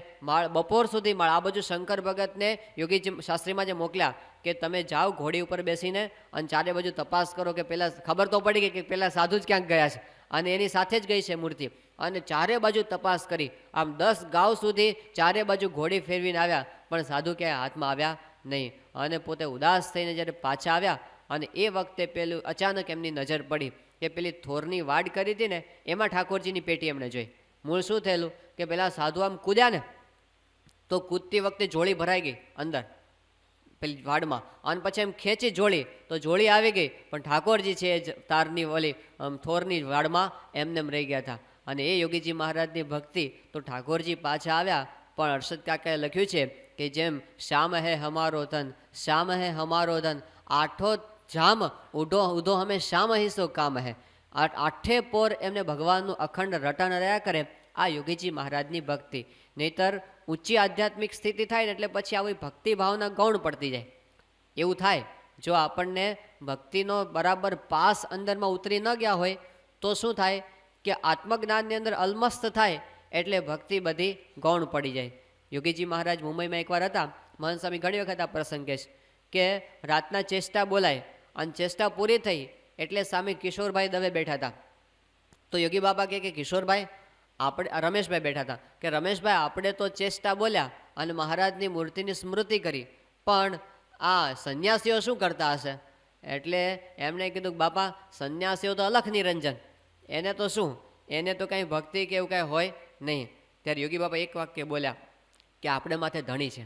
બપોર સુધી માળ આ બાજુ શંકર ભગતને યોગીજી શાસ્ત્રીમાં જે મોકલ્યા કે તમે જાઓ ઘોડી ઉપર બેસીને અને ચારે બાજુ તપાસ કરો કે પહેલાં ખબર તો પડી ગઈ કે પહેલાં સાધુ જ ક્યાંક ગયા છે, અને એની સાથે જ ગઈ છે મૂર્તિ. અને ચારે બાજુ તપાસ કરી, આમ 10 ગાંવ સુધી ચારે બાજુ ઘોડી ફેરવીને આવ્યા, પણ સાધુ ક્યાંય હાથમાં આવ્યા નહીં. અને પોતે ઉદાસ થઈને જ્યારે પાછા આવ્યા, અને એ વખતે પેલું અચાનક એમની નજર પડી કે પેલી થોરની વાડ કરી હતી ને એમાં ઠાકોરજીની પેટી એમણે જોઈ. મૂળ શું થયેલું કે પેલા સાધુ આમ કૂદ્યા ને, તો કૂદતી વખતે જોડી ભરાઈ ગઈ અંદર પેલી વાડમાં, અને પછી એમ ખેંચી જોડી તો જોડી આવી ગઈ, પણ ઠાકોરજી છે એ તારની ઓલી થોરની વાડમાં એમને રહી ગયા હતા. અને એ યોગીજી મહારાજની ભક્તિ તો ઠાકોરજી પાછા આવ્યા. પણ હર્ષદ કાકાએ લખ્યું છે કે જેમ શ્યામ હે હમારો ધન, શ્યામ હે હમારો ધન, આઠો જામ ઉડો ઉધો હમે શ્યામ હિસ્સો કામ હે. આઠે પોર એમને ભગવાનનું અખંડ રટન રહ્યા કરે. આ યોગીજી મહારાજની ભક્તિ. નહીતર ઊંચી આધ્યાત્મિક સ્થિતિ થાય ને એટલે પછી આવી ભક્તિ ભાવના ગૌણ પડતી જાય એવું થાય. જો આપણને ભક્તિનો બરાબર પાસ અંદરમાં ઉતરી ન ગયા હોય તો શું થાય કે આત્મજ્ઞાનની અંદર અલમસ્ત થાય, એટલે ભક્તિ બધી ગૌણ પડી જાય. યોગીજી મહારાજ મુંબઈમાં એકવાર હતા, મહંત સ્વામી ઘણી વખત આ પ્રસંગ કહે છે કે રાતના ચેષ્ટા બોલાય અને ચેષ્ટા પૂરી થઈ એટલે સામે કિશોરભાઈ દવે બેઠા હતા. તો યોગી બાબા કે કિશોરભાઈ આપણે, રમેશભાઈ બેઠા હતા કે રમેશભાઈ આપણે તો ચેષ્ટા બોલ્યા અને મહારાજની મૂર્તિની સ્મૃતિ કરી, પણ આ સંન્યાસીઓ શું કરતા હશે? એટલે એમણે કીધું કે બાપા સંન્યાસીઓ તો અલખ નિરંજન, એને તો શું, એને તો કાંઈ ભક્તિ કે એવું કાંઈ હોય નહીં. ત્યારે યોગી બાપા એક વાક્ય બોલ્યા કે આપણે માથે ધણી છે,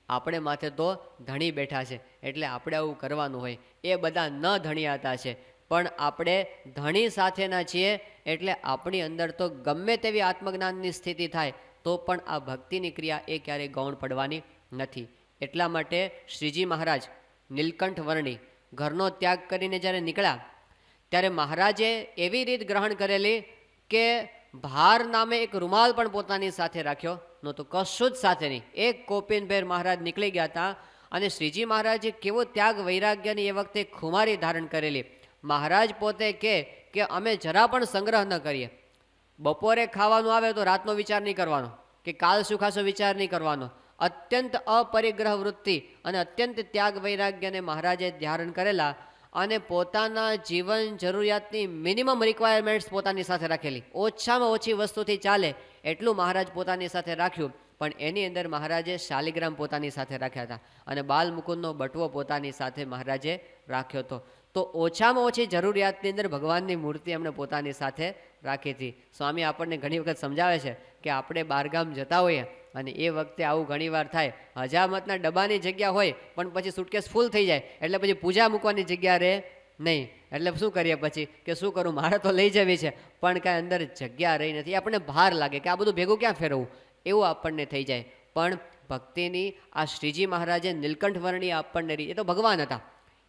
આપણે માથે તો ધણી બેઠા છે, એટલે આપણે આવું કરવાનું હોય. એ બધા ન ધણિયાતા છે, પણ આપણે ધણી સાથેના છીએ, એટલે આપણી અંદર તો ગમે તેવી આત્મજ્ઞાનની સ્થિતિ થાય તો પણ આ ભક્તિની ક્રિયા એ ક્યારેય ગૌણ પડવાની નથી. એટલા માટે શ્રીજી મહારાજ નીલકંઠ વર્ણી ઘરનો ત્યાગ કરીને જ્યારે નીકળ્યા ત્યારે મહારાજે એવી રીત ગ્રહણ કરેલી કે ભાર નામે એક રૂમાલ પણ પોતાની સાથે રાખ્યો નહોતો, કશું જ સાથે નહીં. એક કોપીનભેર મહારાજ નીકળી ગયા હતા. અને શ્રીજી મહારાજે કેવો ત્યાગ વૈરાગ્યની એ વખતે ખુમારી ધારણ કરેલી. મહારાજ પોતે કે અમે જરા પણ સંગ્રહ ન કરીએ, બપોરે ખાવાનું આવે તો રાતનો વિચાર નહીં કરવાનો કે કાલ શું ખાશો, વિચાર નહીં કરવાનો. અત્યંત અપરિગ્રહ વૃત્તિ અને અત્યંત ત્યાગ વૈરાગ્યને મહારાજે ધારણ કરેલા અને પોતાના જીવન જરૂરિયાતની મિનિમમ રિક્વાયરમેન્ટ્સ પોતાની સાથે રાખેલી. ઓછામાં ઓછી વસ્તુથી ચાલે એટલું મહારાજ પોતાની સાથે રાખ્યું. પણ એની અંદર મહારાજે શાલિગ્રામ પોતાની સાથે રાખ્યા હતા અને બાલ મુકુંદનો બટવો પોતાની સાથે મહારાજે રાખ્યો હતો. તો ઓછામાં ઓછી જરૂરિયાતની અંદર ભગવાનની મૂર્તિ એમણે પોતાની સાથે રાખી હતી. સ્વામી આપણને ઘણી વખત સમજાવે છે કે આપણે બહારગામ જતા હોઈએ અને એ વખતે આવું ઘણીવાર થાય, હજામતના ડબ્બાની જગ્યા હોય પણ પછી સુટકેસ ફૂલ થઈ જાય એટલે પછી પૂજા મૂકવાની જગ્યા રહે નહીં. એટલે શું કરીએ પછી કે શું કરું, મારે તો લઈ જવી છે પણ કાંઈ અંદર જગ્યા રહી નથી. આપણને ભાર લાગે કે આ બધું ભેગું ક્યાં ફેરવવું, એવું આપણને થઈ જાય. પણ ભક્તિની આ શ્રીજી મહારાજે નીલકંઠ વર્ણી આપણને એ તો ભગવાન હતા,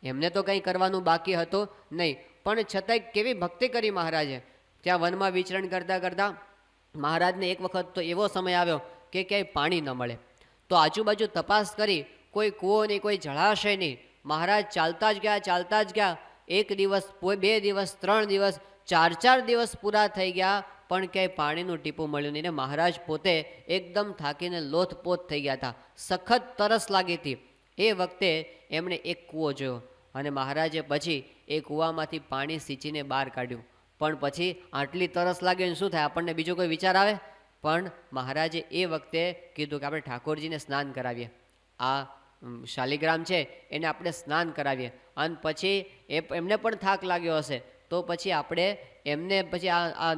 એમને તો કંઈ કરવાનું બાકી હતું નહીં, પણ છતાંય કેવી ભક્તિ કરી મહારાજે. ત્યાં વનમાં વિચરણ કરતાં કરતાં મહારાજને એક વખત તો એવો સમય આવ્યો કે ક્યાંય પાણી ન મળે. તો આજુબાજુ તપાસ કરી, કોઈ કૂવો નહીં, કોઈ જળાશય નહીં. મહારાજ ચાલતા જ ગયા. 1 દિવસ, 2 દિવસ, 3 દિવસ, 4 દિવસ પૂરા થઈ ગયા પણ ક્યાંય પાણીનું ટીપું મળ્યું નહીં. ને મહારાજ પોતે એકદમ થાકીને લોથપોથ થઈ ગયા હતા, સખત તરસ લાગી હતી. એ વખતે એમણે એક કૂવો જોયો અને મહારાજે પછી એ કૂવામાંથી પાણી સિંચીને બહાર કાઢ્યું. પણ પછી આટલી તરસ લાગે ને શું થાય, આપણને બીજો કોઈ વિચાર આવે? પણ મહારાજે એ વખતે કીધું કે આપણે ઠાકોરજીને સ્નાન કરાવીએ, આ શાલિગ્રામ છે એને આપણે સ્નાન કરાવીએ. અને પછી એમને પણ થાક લાગ્યો હશે તો પછી આપણે એમને પછી આ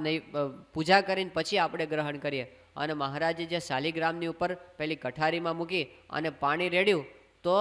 પૂજા કરીને પછી આપણે ગ્રહણ કરીએ. અને મહારાજે જે શાલિગ્રામની ઉપર પેલી કઠારીમાં મૂકી અને પાણી રેડ્યું તો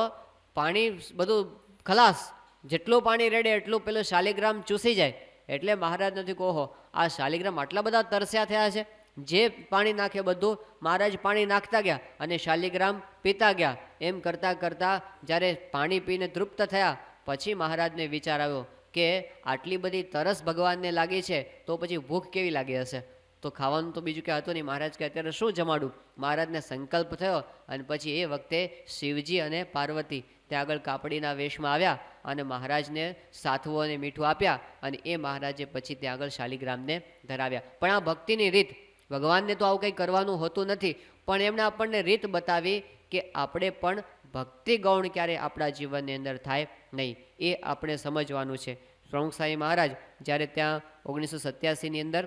પાણી બધું ખલાસ, જેટલું પાણી રેડે એટલું પેલું શાલિગ્રામ ચૂસી જાય. એટલે મહારાજ નથી કહો, આ શાલિગ્રામ આટલા બધા તરસ્યા થયા છે. જે પાણી નાખે બધું મહારાજ પાણી નાખતા ગયા અને શાલિગ્રામ પીતા ગયા. એમ કરતાં કરતાં જ્યારે પાણી પીને તૃપ્ત થયા પછી મહારાજને વિચાર આવ્યો કે આટલી બધી તરસ ભગવાનને લાગી છે તો પછી ભૂખ કેવી લાગી હશે. તો ખાવાનું તો બીજું કંઈ હતું નહીં. મહારાજ કે અત્યારે શું જમાડું. મહારાજને સંકલ્પ થયો અને પછી એ વખતે શિવજી અને પાર્વતી ત્યાં આગળ કાપડીના વેશમાં આવ્યા અને મહારાજને સાથવો અને મીઠું આપ્યા અને એ મહારાજે પછી ત્યાં આગળ શાલિગ્રામને ધરાવ્યા. પણ આ ભક્તિની રીત, ભગવાનને તો આવું કંઈ કરવાનું હોતું નથી પણ એમણે આપણને રીત બતાવી કે આપણે પણ ભક્તિ ગૌણ ક્યારે આપણા જીવનની અંદર થાય નહીં, એ આપણે સમજવાનું છે. પ્રમુખ સ્વામી મહારાજ જ્યારે ત્યાં 1987ની અંદર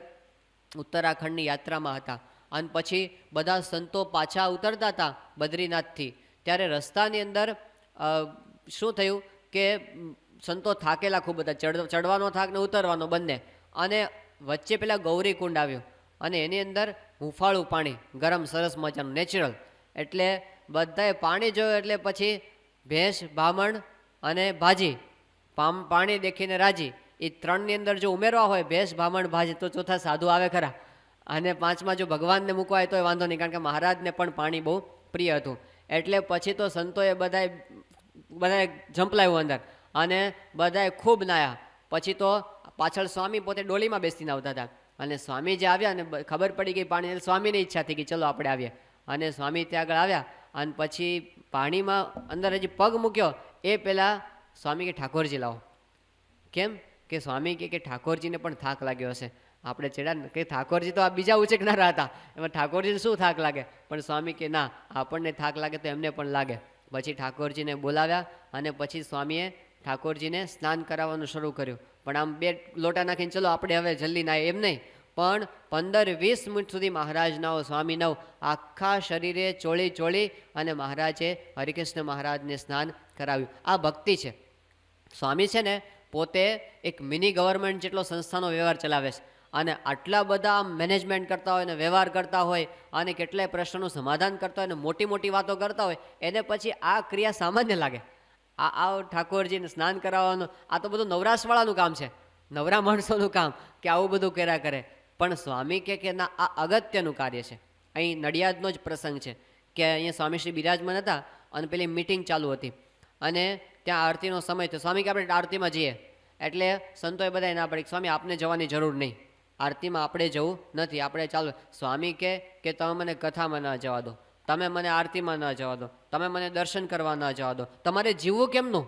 ઉત્તરાખંડની યાત્રામાં હતા અને પછી બધા સંતો પાછા ઉતરતા હતા બદ્રીનાથથી, ત્યારે રસ્તાની અંદર શું થયું કે સંતો થાકેલા ખૂબ હતા, ચડવાનો થાક ને ઉતરવાનો બંને. અને વચ્ચે પેલા ગૌરી કુંડ આવ્યો અને એની અંદર હુંફાળું પાણી, ગરમ સરસ મજાનું નેચરલ. એટલે બધાએ પાણી જોયું એટલે પછી ભેંસ, બામણ અને ભાજી પાણી દેખીને રાજી. એ 3ની અંદર જો ઉમેરવા હોય ભેંસ, બામણ, ભાજી તો ચોથા સાધુ આવે ખરા. અને 5માં જો ભગવાનને મૂકવા હોય તોય વાંધો નહીં, કારણ કે મહારાજને પણ પાણી બહુ પ્રિય હતું. એટલે પછી તો સંતોએ બધાએ ઝંપલાવ્યું અંદર અને બધાએ ખૂબ નાયા. પછી તો પાછળ સ્વામી પોતે ડોલીમાં બેસીને આવતા હતા અને સ્વામી જે આવ્યા અને ખબર પડી ગઈ પાણી, સ્વામીની ઈચ્છા થઈ ગઈ ચલો આપણે આવીએ. અને સ્વામી ત્યાં આગળ આવ્યા અને પછી પાણીમાં અંદર હજી પગ મૂક્યો એ પહેલાં સ્વામી કે ઠાકોરજી લાવો. કેમ કે સ્વામી કે ઠાકોરજીને પણ થાક લાગ્યો હશે. આપણે ચેડા કે ઠાકોરજી તો આ બીજા ઉચકનારા હતા, એમાં ઠાકોરજીને શું થાક લાગે. પણ સ્વામી કે ના, આપણને થાક લાગે તો એમને પણ લાગે. પછી ઠાકોરજીને બોલાવ્યા અને પછી સ્વામીએ ઠાકોરજીને સ્નાન કરાવવાનું શરૂ કર્યું. પણ આમ 2 લોટા નાખીને ચલો આપણે હવે જલ્દી નાય એમ નહીં, પણ 15-20 મિનિટ સુધી મહારાજ નાઓ, સ્વામી નાઓ, આખા શરીરે ચોળી અને મહારાજે હરિકૃષ્ણ મહારાજને સ્નાન કરાવ્યું. આ ભક્તિ છે. સ્વામી છે ને પોતે એક મિની ગવર્મેન્ટ જેટલો સંસ્થાનો વ્યવહાર ચલાવે છે અને આટલા બધા મેનેજમેન્ટ કરતા હોય ને વ્યવહાર કરતા હોય અને કેટલાય પ્રશ્નોનું સમાધાન કરતા હોય ને મોટી મોટી વાતો કરતા હોય, એને પછી આ ક્રિયા સામાન્ય લાગે. આ ઠાકોરજીને સ્નાન કરાવવાનું આ તો બધું નવરાશવાળાનું કામ છે, નવરા માણસોનું કામ કે આવું બધું કર્યા કરે. પણ સ્વામી કે ના, આ અગત્યનું કાર્ય છે. અહીં નડિયાદનો જ પ્રસંગ છે કે અહીંયા સ્વામીશ્રી બિરાજમાન હતા અને પેલી મિટિંગ ચાલુ હતી અને ત્યાં આરતીનો સમય થયો. સ્વામી કે આપણે આરતીમાં જઈએ એટલે સંતોએ બધાએ ના પડી, સ્વામી આપને જવાની જરૂર નહીં, આરતીમાં આપણે જવું નથી, આપણે ચાલો. સ્વામી કે તમે મને કથામાં ન જવા દો, તમે મને આરતીમાં ન જવા દો, તમે મને દર્શન કરવા ન જવા દો, તમારે જીવવું કેમનું?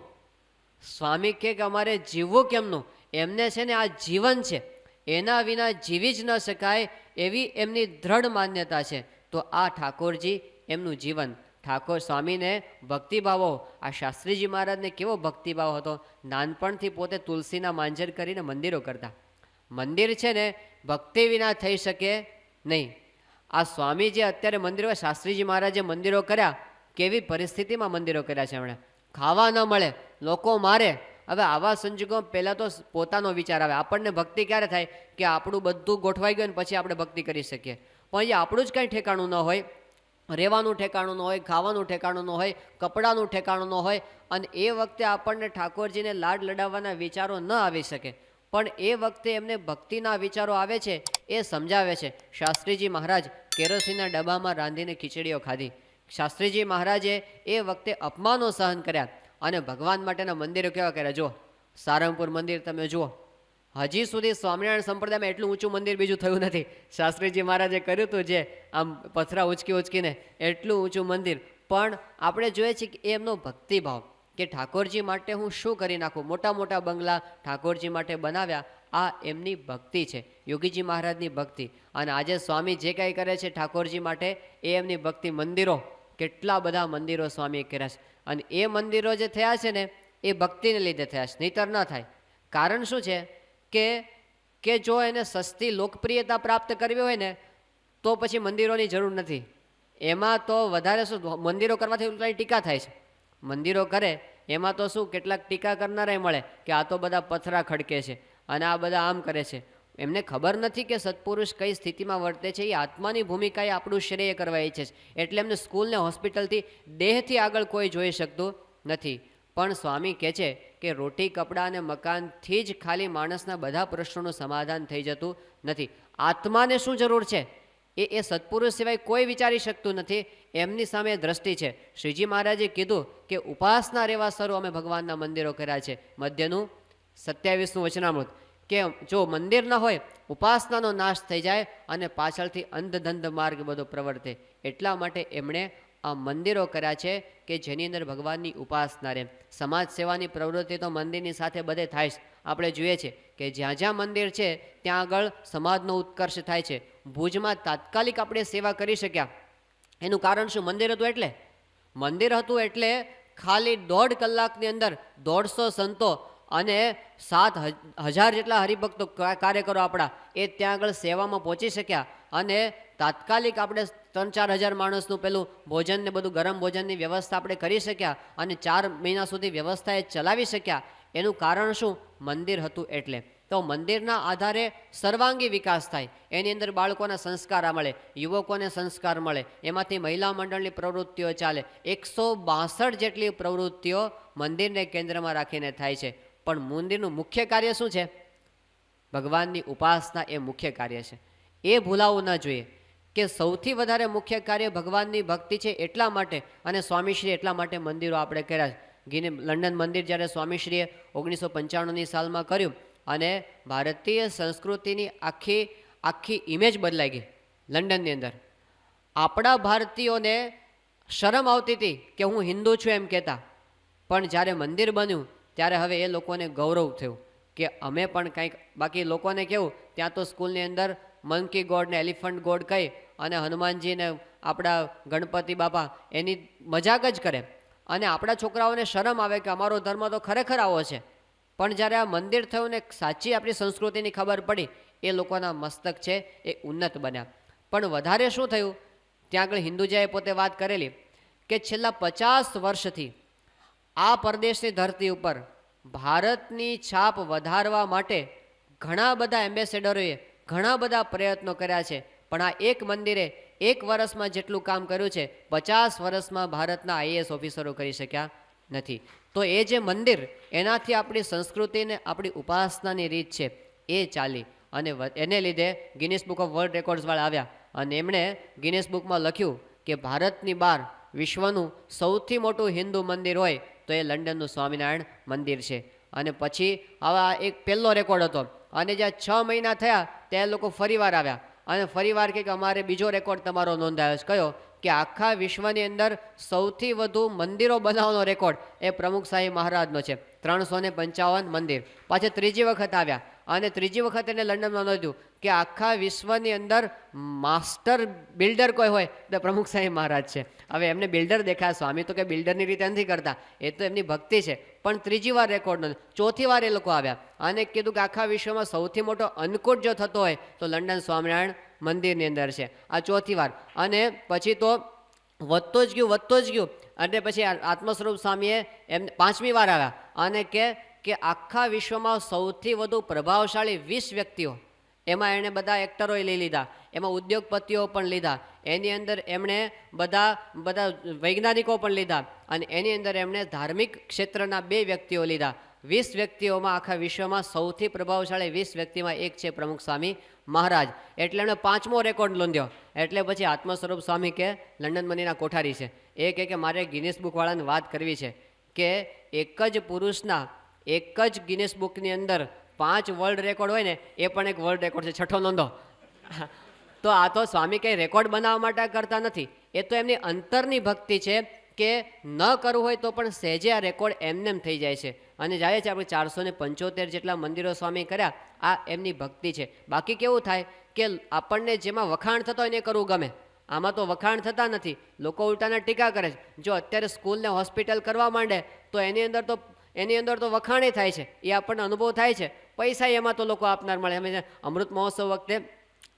સ્વામી કે અમારે જીવવું કેમનું? એમને છે ને આ જીવન છે, એના વિના જીવી જ ન શકાય એવી એમની દ્રઢ માન્યતા છે. તો આ ઠાકોરજી એમનું જીવન, ઠાકોર સ્વામીને ભક્તિભાવો, આ શાસ્ત્રીજી મહારાજને કેવો ભક્તિભાવ હતો. નાનપણથી પોતે તુલસીના માંજર કરીને મંદિરો કરતા. મંદિર છે ને ભક્તિ વિના થઈ શકે નહીં. આ સ્વામી જે અત્યારે મંદિરો, શાસ્ત્રીજી મહારાજે મંદિરો કર્યા, કેવી પરિસ્થિતિમાં મંદિરો કર્યા છે એમણે. ખાવા ન મળે, લોકો મારે. હવે આવા સંજોગોમાં પહેલાં તો પોતાનો વિચાર આવે, આપણને ભક્તિ ક્યારે થાય કે આપણું બધું ગોઠવાઈ ગયું ને પછી આપણે ભક્તિ કરી શકીએ. પણ એ આપણું જ કંઈ ઠેકાણું ન હોય, રહેવાનું ઠેકાણું ન હોય, ખાવાનું ઠેકાણું ન હોય, કપડાનું ઠેકાણું ન હોય, અને એ વખતે આપણને ઠાકોરજીને લાડ લડાવવાના વિચારો ન આવી શકે. પણ એ વખતે એમને ભક્તિના વિચારો આવે છે, એ સમજાવે છે. શાસ્ત્રીજી મહારાજ કેરોસીનના ડબ્બામાં રાંધીને ખીચડીઓ ખાધી. શાસ્ત્રીજી મહારાજે એ વખતે અપમાનો સહન કર્યા અને ભગવાન માટેના મંદિરો કેવા કર્યા. જો સારંગપુર મંદિર તમે જુઓ, હજી સુધી સ્વામિનારાયણ સંપ્રદાયમાં એટલું ઊંચું મંદિર બીજું થયું નથી. શાસ્ત્રીજી મહારાજે કર્યું હતું જે આમ પથરા ઉચકી ઉચકીને, એટલું ઊંચું મંદિર. પણ આપણે જોઈએ છીએ કે એમનો ભક્તિભાવ કે ઠાકોરજી માટે હું શું કરી નાખું. મોટા મોટા બંગલા ઠાકોરજી માટે બનાવ્યા. આ એમની ભક્તિ છે, યોગીજી મહારાજની ભક્તિ. અને આજે સ્વામી જે કાંઈ કરે છે ઠાકોરજી માટે, એ એમની ભક્તિ. મંદિરો, કેટલા બધા મંદિરો સ્વામીએ કર્યા છે. અને એ મંદિરો જે થયા છે ને, એ ભક્તિને લીધે થયા છે, નહીંતર ન થાય. કારણ શું છે કે જો એને સસ્તી લોકપ્રિયતા પ્રાપ્ત કરવી હોય ને તો પછી મંદિરોની જરૂર નથી. એમાં તો વધારે શું, મંદિરો કરવાથી ઉલટાની ટીકા થાય છે. મંદિરો કરે એમાં તો શું, કેટલાક ટીકા કરનારાય મળે કે આ તો બધા પથરા ખડકે છે અને આ બધા આમ કરે છે. એમને ખબર નથી કે સત્પુરુષ કઈ સ્થિતિમાં વર્તે છે. એ આત્માની ભૂમિકાએ આપણું શ્રેય કરવા ઈચ્છે છે. એટલે એમને સ્કૂલને હોસ્પિટલથી, દેહથી આગળ કોઈ જોઈ શકતું નથી. પણ સ્વામી કહે છે કે રોટી, કપડાં અને મકાનથી જ ખાલી માણસના બધા પ્રશ્નોનું સમાધાન થઈ જતું નથી. આત્માને શું જરૂર છે એ સત્પુરુષ સિવાય કોઈ વિચારી શકતું નથી. એમની સામે દ્રષ્ટિ છે. શ્રીજી મહારાજે કીધું કે ઉપાસના રેવાસરો અમે ભગવાનના મંદિરો કર્યા છે. મધ્યનું 27મું વચનામૃત કે જો મંદિર ન હોય, ઉપાસનાનો નાશ થઈ જાય અને પાછળથી અંધધંધ માર્ગ બધો પ્રવર્તે. એટલા માટે એમણે આ મંદિરો કર્યા છે કે જેની અંદર ભગવાનની ઉપાસના રહે. સમાજ સેવાની પ્રવૃત્તિ તો મંદિરની સાથે બધે થાય છે. આપણે જોઈએ છીએ કે જ્યાં જ્યાં મંદિર છે ત્યાં આગળ સમાજનો ઉત્કર્ષ થાય છે. ભુજમાં તાત્કાલિક આપણે સેવા કરી શક્યા, એનું કારણ શું? મંદિર હતું એટલે ખાલી 1.5 કલાકની અંદર 150 સંતો અને 7,000 જેટલા હરિભક્તો, કાર્યકરો આપણા, એ ત્યાં આગળ સેવામાં પહોંચી શક્યા. અને તાત્કાલિક આપણે 3-4 હજાર માણસનું પેલું ભોજન ને બધું ગરમ ભોજનની વ્યવસ્થા આપણે કરી શક્યા અને 4 મહિના સુધી વ્યવસ્થા એ ચલાવી શક્યા. એનું કારણ શું? મંદિર હતું એટલે. તો મંદિરના આધારે સર્વાંગી વિકાસ થાય. એની અંદર બાળકોના સંસ્કાર મળે, યુવકોને સંસ્કાર મળે, એમાંથી મહિલા મંડળની પ્રવૃત્તિઓ ચાલે. 162 જેટલી પ્રવૃત્તિઓ મંદિરને કેન્દ્રમાં રાખીને થાય છે. પણ મંદિરનું મુખ્ય કાર્ય શું છે? ભગવાનની ઉપાસના એ મુખ્ય કાર્ય છે. એ ભૂલાવવું ન જોઈએ કે સૌથી વધારે મુખ્ય કાર્ય ભગવાનની ભક્તિ છે. એટલા માટે અને સ્વામીશ્રી એટલા માટે મંદિરો આપણે કર્યા. લંડન મંદિર જ્યારે સ્વામીશ્રીએ 1995ની સાલમાં કર્યું અને ભારતીય સંસ્કૃતિની આખી ઇમેજ બદલાઈ ગઈ લંડનની અંદર. આપણા ભારતીયોને શરમ આવતી હતી કે હું હિન્દુ છું એમ કહેતા, પણ જ્યારે મંદિર બન્યું ત્યારે હવે એ લોકોને ગૌરવ થયું કે અમે પણ કંઈક. બાકી લોકોને કેવું, ત્યાં તો સ્કૂલની અંદર મંકી ગોડ ને એલિફન્ટ ગોડ કહી અને હનુમાનજીને આપણા ગણપતિ બાપા એની મજાક જ કરે. અને આપણા છોકરાઓને શરમ આવે કે અમારો ધર્મ તો ખરેખર આવો છે. પણ જ્યારે આ મંદિર થયું ને સાચી આપણી સંસ્કૃતિની ખબર પડી, એ લોકોના મસ્તક છે એ ઉન્નત બન્યા. પણ વધારે શું થયું, ત્યાં આગળ હિન્દુજાએ પોતે વાત કરેલી કે છેલ્લા 50 વર્ષથી આ પરદેશની ધરતી ઉપર ભારતની છાપ વધારવા માટે ઘણા બધા એમ્બેસેડરોએ ઘણા બધા પ્રયત્નો કર્યા છે. પણ આ એક મંદિરે 1 વર્ષમાં જેટલું કામ કર્યું છે 50 વર્ષમાં ભારતના આઈએએસ ઓફિસરો કરી શક્યા નથી. તો એ જે મંદિર, એનાથી આપણી સંસ્કૃતિને આપણી ઉપાસનાની રીત છે એ ચાલી. અને એને લીધે ગિનિસ બુક ઓફ વર્લ્ડ રેકોર્ડ્સવાળા આવ્યા અને એમણે ગિનિસ બુકમાં લખ્યું કે ભારતની બહાર વિશ્વનું સૌથી મોટું હિન્દુ મંદિર હોય તો એ લંડનનું સ્વામિનારાયણ મંદિર છે. અને પછી આવા એક પહેલો રેકોર્ડ હતો. અને જ્યાં 6 મહિના થયા ત્યાં લોકો ફરીવાર આવ્યા અને ફરીવાર કે અમારે બીજો રેકોર્ડ તમારો નોંધાયો છે. કયો? કે આખા વિશ્વની અંદર સૌથી વધુ મંદિરો બનાવવાનો રેકોર્ડ એ પ્રમુખ શાહી મહારાજનો છે. 355 મંદિર. પાછા ત્રીજી વખત આવ્યા અને ત્રીજી વખત એને લંડનમાં નોંધ્યું કે આખા વિશ્વની અંદર માસ્ટર બિલ્ડર કોઈ હોય તો પ્રમુખ સાહેબ મહારાજ છે. હવે એમને બિલ્ડર દેખાય, સ્વામી તો કે બિલ્ડરની રીતે નથી કરતા, એ તો એમની ભક્તિ છે. પણ ત્રીજી વાર રેકોર્ડ નથી, ચોથી વાર એ લોકો આવ્યા અને કીધું કે આખા વિશ્વમાં સૌથી મોટો અન્નકૂટ જો થતો હોય તો લંડન સ્વામિનારાયણ મંદિરની અંદર છે. આ ચોથી વાર. અને પછી તો વધતો જ ગયું. અને પછી આત્મસ્વરૂપ સ્વામીએ એમ પાંચમી વાર આવ્યા અને કે આખા વિશ્વમાં સૌથી વધુ પ્રભાવશાળી 20 વ્યક્તિઓ, એમાં એણે બધા એક્ટરોએ લઈ લીધા, એમાં ઉદ્યોગપતિઓ પણ લીધા, એની અંદર એમણે બધા વૈજ્ઞાનિકો પણ લીધા અને એની અંદર એમણે ધાર્મિક ક્ષેત્રના 2 વ્યક્તિઓ લીધા. 20 વ્યક્તિઓમાં આખા વિશ્વમાં સૌથી પ્રભાવશાળી 20 વ્યક્તિમાં એક છે પ્રમુખ સ્વામી મહારાજ. એટલે એમણે 5મો રેકોર્ડ નોંધ્યો. એટલે પછી આત્મસ્વરૂપ સ્વામી કે લંડન મંદિરના કોઠારી છે, એ કે મારે ગિનિસ બુકવાળાને વાત કરવી છે કે એક જ પુરુષના એક જ ગિનિસ બુકની અંદર 5 વર્લ્ડ રેકોર્ડ હોય ને, એ પણ એક વર્લ્ડ રેકોર્ડ છે, 6ઠ્ઠો નોંધો. તો આ તો સ્વામી કંઈ રેકોર્ડ બનાવવા માટે કરતા નથી, એ તો એમની અંતરની ભક્તિ છે કે ન કરવું હોય તો પણ સહેજે આ રેકોર્ડ એમનેમ થઈ જાય છે. અને જાય છે આપણે 475 જેટલા મંદિરો સ્વામી કર્યા, આ એમની ભક્તિ છે. બાકી કેવું થાય કે આપણને જેમાં વખાણ થતા હોય ને એ કરવું ગમે, આમાં તો વખાણ થતા નથી, લોકો ઉલટાના ટીકા કરે છે. જો અત્યારે સ્કૂલને હોસ્પિટલ કરવા માંડે તો એની અંદર તો વખાણે થાય છે, એ આપણને અનુભવ થાય છે, પૈસા એમાં તો લોકો આપનાર મળે. અમે અમૃત મહોત્સવ વખતે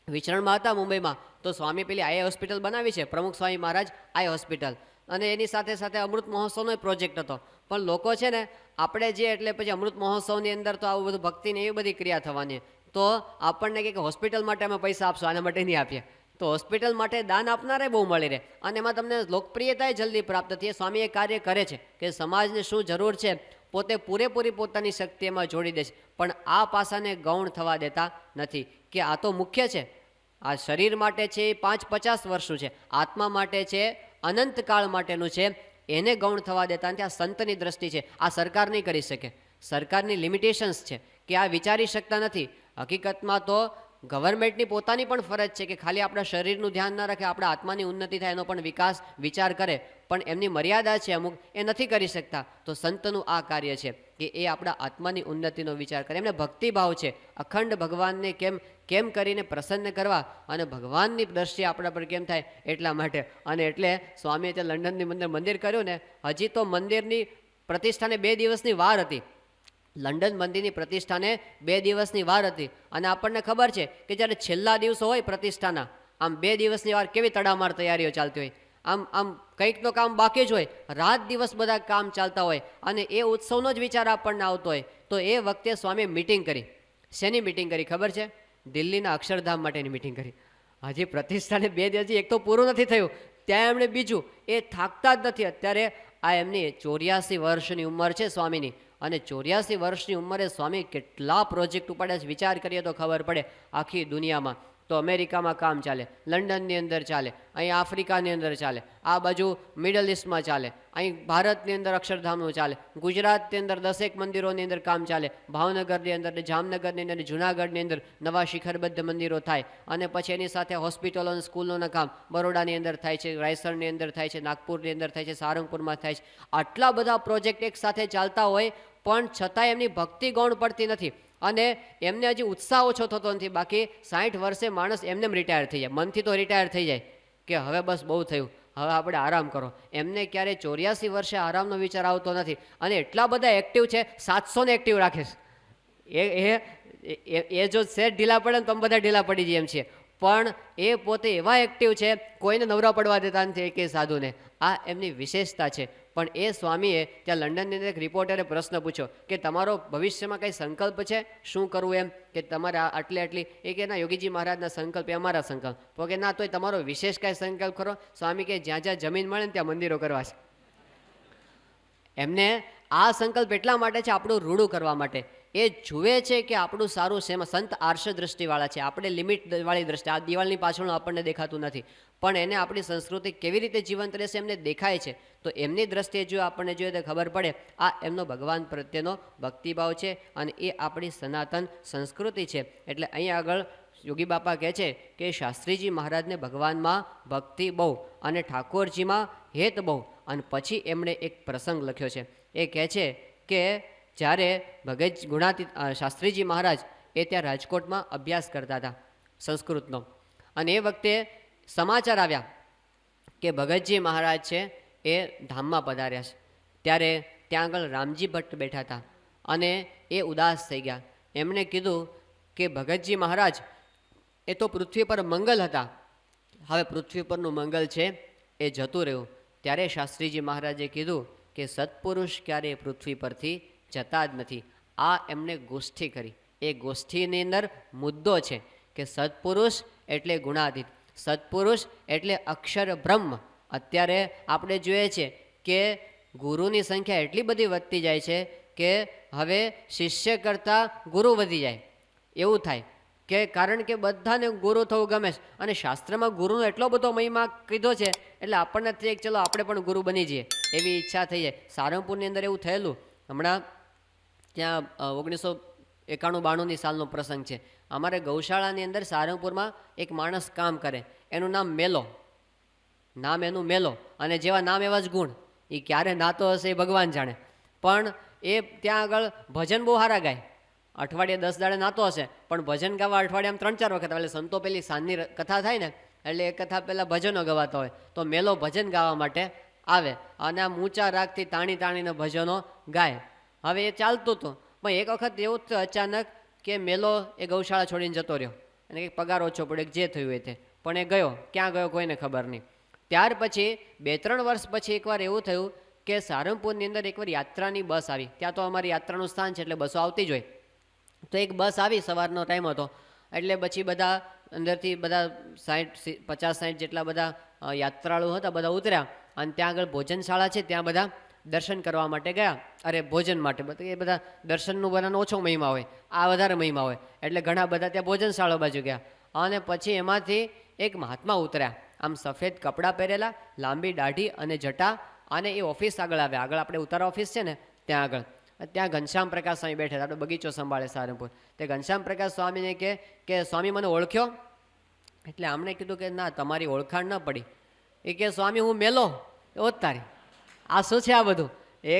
વિચરણમાં હતા મુંબઈમાં, તો સ્વામી પેલી આઈ હોસ્પિટલ બનાવી છે, પ્રમુખ સ્વામી મહારાજ આઈ હોસ્પિટલ, અને એની સાથે સાથે અમૃત મહોત્સવનો પ્રોજેક્ટ હતો. પણ લોકો છે ને આપણે જે એટલે પછી અમૃત મહોત્સવની અંદર તો આવું બધું ભક્તિને એવી બધી ક્રિયા થવાની, તો આપણને કે હોસ્પિટલ માટે અમે પૈસા આપશો, આના માટે નહીં આપીએ. તો હોસ્પિટલ માટે દાન આપનારે બહુ મળી રહે અને એમાં તમને લોકપ્રિયતા જલ્દી પ્રાપ્ત થતી. સ્વામી એ કાર્ય કરે છે કે સમાજને શું જરૂર છે પોતે પૂરેપૂરી પોતાની શક્તિ એમાં જોડી દે છે, પણ આ પાસાને ગૌણ થવા દેતા નથી કે આ તો મુખ્ય છે. આ શરીર માટે છે એ 5-50 વર્ષનું છે, આત્મા માટે છે અનંતકાળ માટેનું છે, એને ગૌણ થવા દેતા નથી. આ સંતની દ્રષ્ટિ છે, આ સરકાર નહીં કરી શકે, સરકારની લિમિટેશન્સ છે કે આ વિચારી શકતા નથી. હકીકતમાં તો ગવર્મેન્ટની પોતાની પણ ફરજ છે કે ખાલી આપણા શરીરનું ધ્યાન ન રાખે, આપણા આત્માની ઉન્નતિ થાય એનો પણ વિચાર કરે, પણ એમની મર્યાદા છે અમુક, એ નથી કરી શકતા. તો સંતનું આ કાર્ય છે કે એ આપણા આત્માની ઉન્નતિનો વિચાર કરે. એમને ભક્તિભાવ છે, અખંડ ભગવાનને કેમ કરીને પ્રસન્ન કરવા અને ભગવાનની દ્રષ્ટિ આપણા પર કેમ થાય એટલા માટે. અને એટલે સ્વામીએ ત્યાં લંડનની મંદિર કર્યું ને, હજી તો મંદિરની પ્રતિષ્ઠાને 2 દિવસની વાર હતી. લંડન મંદિરની પ્રતિષ્ઠાને 2 દિવસની વાર હતી અને આપણને ખબર છે કે જ્યારે છેલ્લા દિવસો હોય પ્રતિષ્ઠાના, આમ 2 દિવસની વાર કેવી તડામાર તૈયારીઓ ચાલતી હોય, આમ કંઈક તો કામ બાકી જ હોય, રાત દિવસ બધા કામ ચાલતા હોય અને એ ઉત્સવનો જ વિચાર આપણને આવતો હોય. તો એ વખતે સ્વામીએ મિટિંગ કરી. શેની મિટિંગ કરી ખબર છે? દિલ્હીના અક્ષરધામ માટેની મિટિંગ કરી. હજી પ્રતિષ્ઠાને 2 દિવસ એક તો પૂરું નથી થયું, ત્યાં એમણે બીજું, એ થાકતા જ નથી. અત્યારે આ એમની 84 વર્ષની ઉંમર છે સ્વામીની, અને 84 વર્ષની ઉંમરે સ્વામી કેટલા પ્રોજેક્ટ ઉપાડ્યા છે વિચાર કરીએ તો ખબર પડે. આખી દુનિયામાં તો અમેરિકામાં કામ ચાલે, લંડનની અંદર ચાલે, અહીં આફ્રિકાની અંદર ચાલે, આ બાજુ મિડલ ઇસ્ટમાં ચાલે, અહીં ભારતની અંદર અક્ષરધામનું ચાલે, ગુજરાતની અંદર 10 મંદિરોની અંદર કામ ચાલે, ભાવનગરની અંદર, જામનગરની અંદર, જુનાગઢની અંદર નવા શિખરબદ્ધ મંદિરો થાય, અને પછી એની સાથે હોસ્પિટલો અને સ્કૂલોના કામ બરોડાની અંદર થાય છે, રાયસરની અંદર થાય છે, નાગપુરની અંદર થાય છે, સારંગપુરમાં થાય છે. આટલા બધા પ્રોજેક્ટ એક સાથે ચાલતા હોય પણ છતાં એમની ભક્તિ ગૌણ પડતી નથી અને એમને હજી ઉત્સાહ ઓછો થતો નથી. બાકી 60 વર્ષે માણસ એમને રિટાયર થઈ જાય, મનથી તો રિટાયર થઈ જાય કે હવે બસ બહુ થયું, હવે આપણે આરામ કરો. એમને ક્યારે 84 વર્ષે આરામનો વિચાર આવતો નથી અને એટલા બધા એક્ટિવ છે, 700 ને એક્ટિવ રાખે છે. એ જો સેટ ઢીલા પડે ને તો બધા ઢીલા પડી જાય એમ છે, પણ એ પોતે એવા એક્ટિવ છે, કોઈને નવરા પડવા દેતા નથી એકે સાધુને. આ એમની વિશેષતા છે. પણ એ સ્વામીએ ત્યાં લંડનની અંદર એક રિપોર્ટરે પ્રશ્ન પૂછ્યો કે તમારો ભવિષ્યમાં કંઈ સંકલ્પ છે, શું કરવું એમ, કે તમારે આટલી એ કે ના યોગીજી મહારાજના સંકલ્પ એ અમારા સંકલ્પ. તો કે ના, તોય તમારો વિશેષ કાંઈ સંકલ્પ કરો. સ્વામી કે જ્યાં જ્યાં જમીન મળે ને ત્યાં મંદિરો કરવા છે. એમને આ સંકલ્પ એટલા માટે છે, આપણું રૂડું કરવા માટે. એ જુએ છે કે આપણું સારું છે, એમાં સંત આર્ષ દ્રષ્ટિવાળા છે, આપણે લિમિટવાળી દ્રષ્ટિ. આ દિવાળની પાછળનું આપણને દેખાતું નથી, પણ એને આપણી સંસ્કૃતિ કેવી રીતે જીવંત રહેશે એમને દેખાય છે. તો એમની દ્રષ્ટિએ જો આપણને જોઈએ તો ખબર પડે આ એમનો ભગવાન પ્રત્યેનો ભક્તિભાવ છે અને એ આપણી સનાતન સંસ્કૃતિ છે. એટલે અહીં આગળ યોગી બાપા કહે છે કે શાસ્ત્રીજી મહારાજને ભગવાનમાં ભક્તિ બહુ અને ઠાકોરજીમાં હેત બહુ. અને પછી એમણે એક પ્રસંગ લખ્યો છે. એ કહે છે કે જ્યારે ભગત શાસ્ત્રીજી મહારાજ એ ત્યાં રાજકોટમાં અભ્યાસ કરતા હતા સંસ્કૃતનો. અને એ વખતે સમાચાર આવ્યા કે ભગતજી મહારાજ છે એ ધામમાં પધાર્યા છે. ત્યારે ત્યાં આગળ રામજી ભટ્ટ બેઠા હતા અને એ ઉદાસ થઈ ગયા. એમણે કીધું કે ભગતજી મહારાજ એ તો પૃથ્વી પર મંગલ હતા, હવે પૃથ્વી પરનું મંગલ છે એ જતું રહ્યું. ત્યારે શાસ્ત્રીજી મહારાજે કીધું કે સત્પુરુષ ક્યારેય પૃથ્વી પરથી જતા જ નથી. આ એમણે ગોષ્ઠી કરી. એ ગોષ્ઠીની અંદર મુદ્દો છે કે સત્પુરુષ એટલે ગુણાતીત, સત્પુરુષ એટલે અક્ષર બ્રહ્મ. અત્યારે આપણે જોઈએ છે કે ગુરુની સંખ્યા એટલી બધી વધતી જાય છે કે હવે શિષ્ય કરતાં ગુરુ વધી જાય એવું થાય કે કારણ કે બધાને ગુરુ થવું ગમે છે. અને શાસ્ત્રમાં ગુરુનો એટલો બધો મહિમા કીધો છે એટલે આપણને થઈ ચલો આપણે પણ ગુરુ બની જઈએ એવી ઈચ્છા થઈ જાય. સારંગપુરની અંદર એવું થયેલું. હમણાં ત્યાં 1991-92 સાલનો પ્રસંગ છે. અમારે ગૌશાળાની અંદર સારંગપુરમાં એક માણસ કામ કરે, એનું નામ મેલો, નામ એનું મેલો, અને જેવા નામ એવા જ ગુણ. એ ક્યારે નાતો હશે એ ભગવાન જાણે, પણ એ ત્યાં આગળ ભજન બહુ સારા ગાય. અઠવાડિયે 10 દાડે નાતો હશે પણ ભજન ગાવા અઠવાડિયામાં 3-4 વખત. એટલે સંતો પેલી સાંજની કથા થાય ને એટલે એ કથા પહેલાં ભજનો ગવાતા હોય તો મેલો ભજન ગાવા માટે આવે અને આમ ઊંચા રાગથી તાણી તાણીને ભજનો ગાય. હવે એ ચાલતું હતું પણ એક વખત એવું થયું અચાનક કે મેલો એ ગૌશાળા છોડીને જતો રહ્યો અને કંઈક પગાર ઓછો પડ્યો જે થયું એ તે, પણ એ ગયો ક્યાં ગયો કોઈને ખબર નહીં. ત્યાર પછી 2-3 વર્ષ પછી એકવાર એવું થયું કે સારંગપુરની અંદર એકવાર યાત્રાની બસ આવી. ત્યાં તો અમારી યાત્રાનું સ્થાન છે એટલે બસો આવતી જ હોય. તો એક બસ આવી, સવારનો ટાઈમ હતો એટલે પછી બધા અંદરથી બધા 50-60 જેટલા બધા યાત્રાળુ હતા, બધા ઉતર્યા અને ત્યાં આગળ ભોજનશાળા છે ત્યાં બધા દર્શન કરવા માટે ગયા. અરે ભોજન માટે, એ બધા દર્શનનું બધાનો ઓછો મહિમા હોય, આ વધારે મહિમા હોય એટલે ઘણા બધા ત્યાં ભોજનશાળા બાજુ ગયા. અને પછી એમાંથી એક મહાત્મા ઉતર્યા, આમ સફેદ કપડાં પહેરેલા, લાંબી દાઢી અને જટા, અને એ ઓફિસ આગળ આવ્યા. આગળ આપણે ઉતારા ઓફિસ છે ને ત્યાં આગળ, ત્યાં ઘનશ્યામ પ્રકાશ સ્વામી બેઠા હતા. આપણે બગીચો સંભાળે સારંગપુર. તે ઘનશ્યામ પ્રકાશ સ્વામીને કે સ્વામી મને ઓળખ્યો? એટલે આમણે કીધું કે ના તમારી ઓળખાણ ન પડી. એ કે સ્વામી હું મેલો. ઓ તારી આ શું છે આ બધું? એ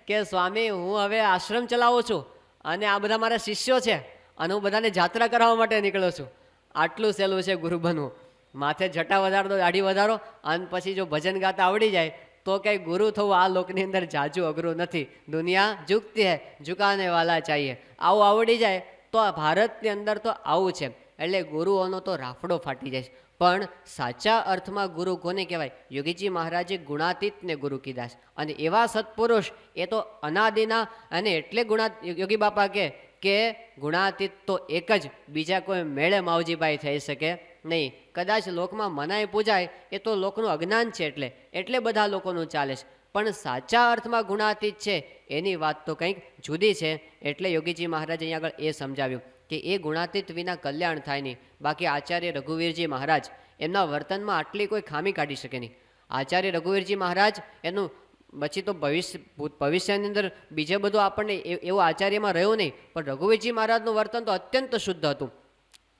કે સ્વામી હું હવે આશ્રમ ચલાવું છું અને આ બધા મારા શિષ્યો છે અને હું બધાને જાત્રા કરાવવા માટે નીકળ્યો છું. આટલું સહેલું છે ગુરુ બનવું. માથે જટા વધારો દો, દાઢી વધારો અને પછી જો ભજન ગાતા આવડી જાય તો કંઈ ગુરુ થવું આ લોકની અંદર જાજુ અઘરું નથી. દુનિયા ઝુકતી હૈ, ઝુકાને વાલા ચાહીએ. આવું આવડી જાય તો આ ભારતની અંદર તો આવું છે. એટલે ગુરુઓનો તો રાફડો ફાટી જાય. પણ સાચા અર્થમાં ગુરુ કોને કહેવાય? યોગીજી મહારાજે ગુણાતીતને ગુરુ કીધા છે. અને એવા સત્પુરુષ એ તો અનાદિના, અને એટલે યોગી બાપા કે ગુણાતીત તો એક જ, બીજા કોઈ મેળે માવજીભાઈ થઈ શકે નહીં. કદાચ લોકમાં મનાય પૂજાય એ તો લોકનું અજ્ઞાન છે એટલે બધા લોકોનું ચાલે છે. પણ સાચા અર્થમાં ગુણાતીત છે એની વાત તો કંઈક જુદી છે. એટલે યોગીજી મહારાજે અહીંયા આગળ એ સમજાવ્યું કે એ ગુણાતીત વિના કલ્યાણ થાય નહીં. બાકી આચાર્ય રઘુવીરજી મહારાજ એમના વર્તનમાં આટલી કોઈ ખામી કાઢી શકે નહીં. આચાર્ય રઘુવીરજી મહારાજ એનું પછી તો ભવિષ્યની અંદર બીજે બધું આપણને એવું આચાર્યમાં રહ્યું નહીં, પણ રઘુવીરજી મહારાજનું વર્તન તો અત્યંત શુદ્ધ હતું,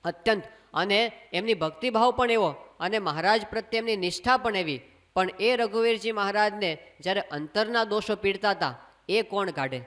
અત્યંત. અને એમની ભક્તિભાવ પણ એવો, અને મહારાજ પ્રત્યે એમની નિષ્ઠા પણ એવી. પણ એ રઘુવીરજી મહારાજને જ્યારે અંતરના દોષો પીડતા હતા એ કોણ કાઢે?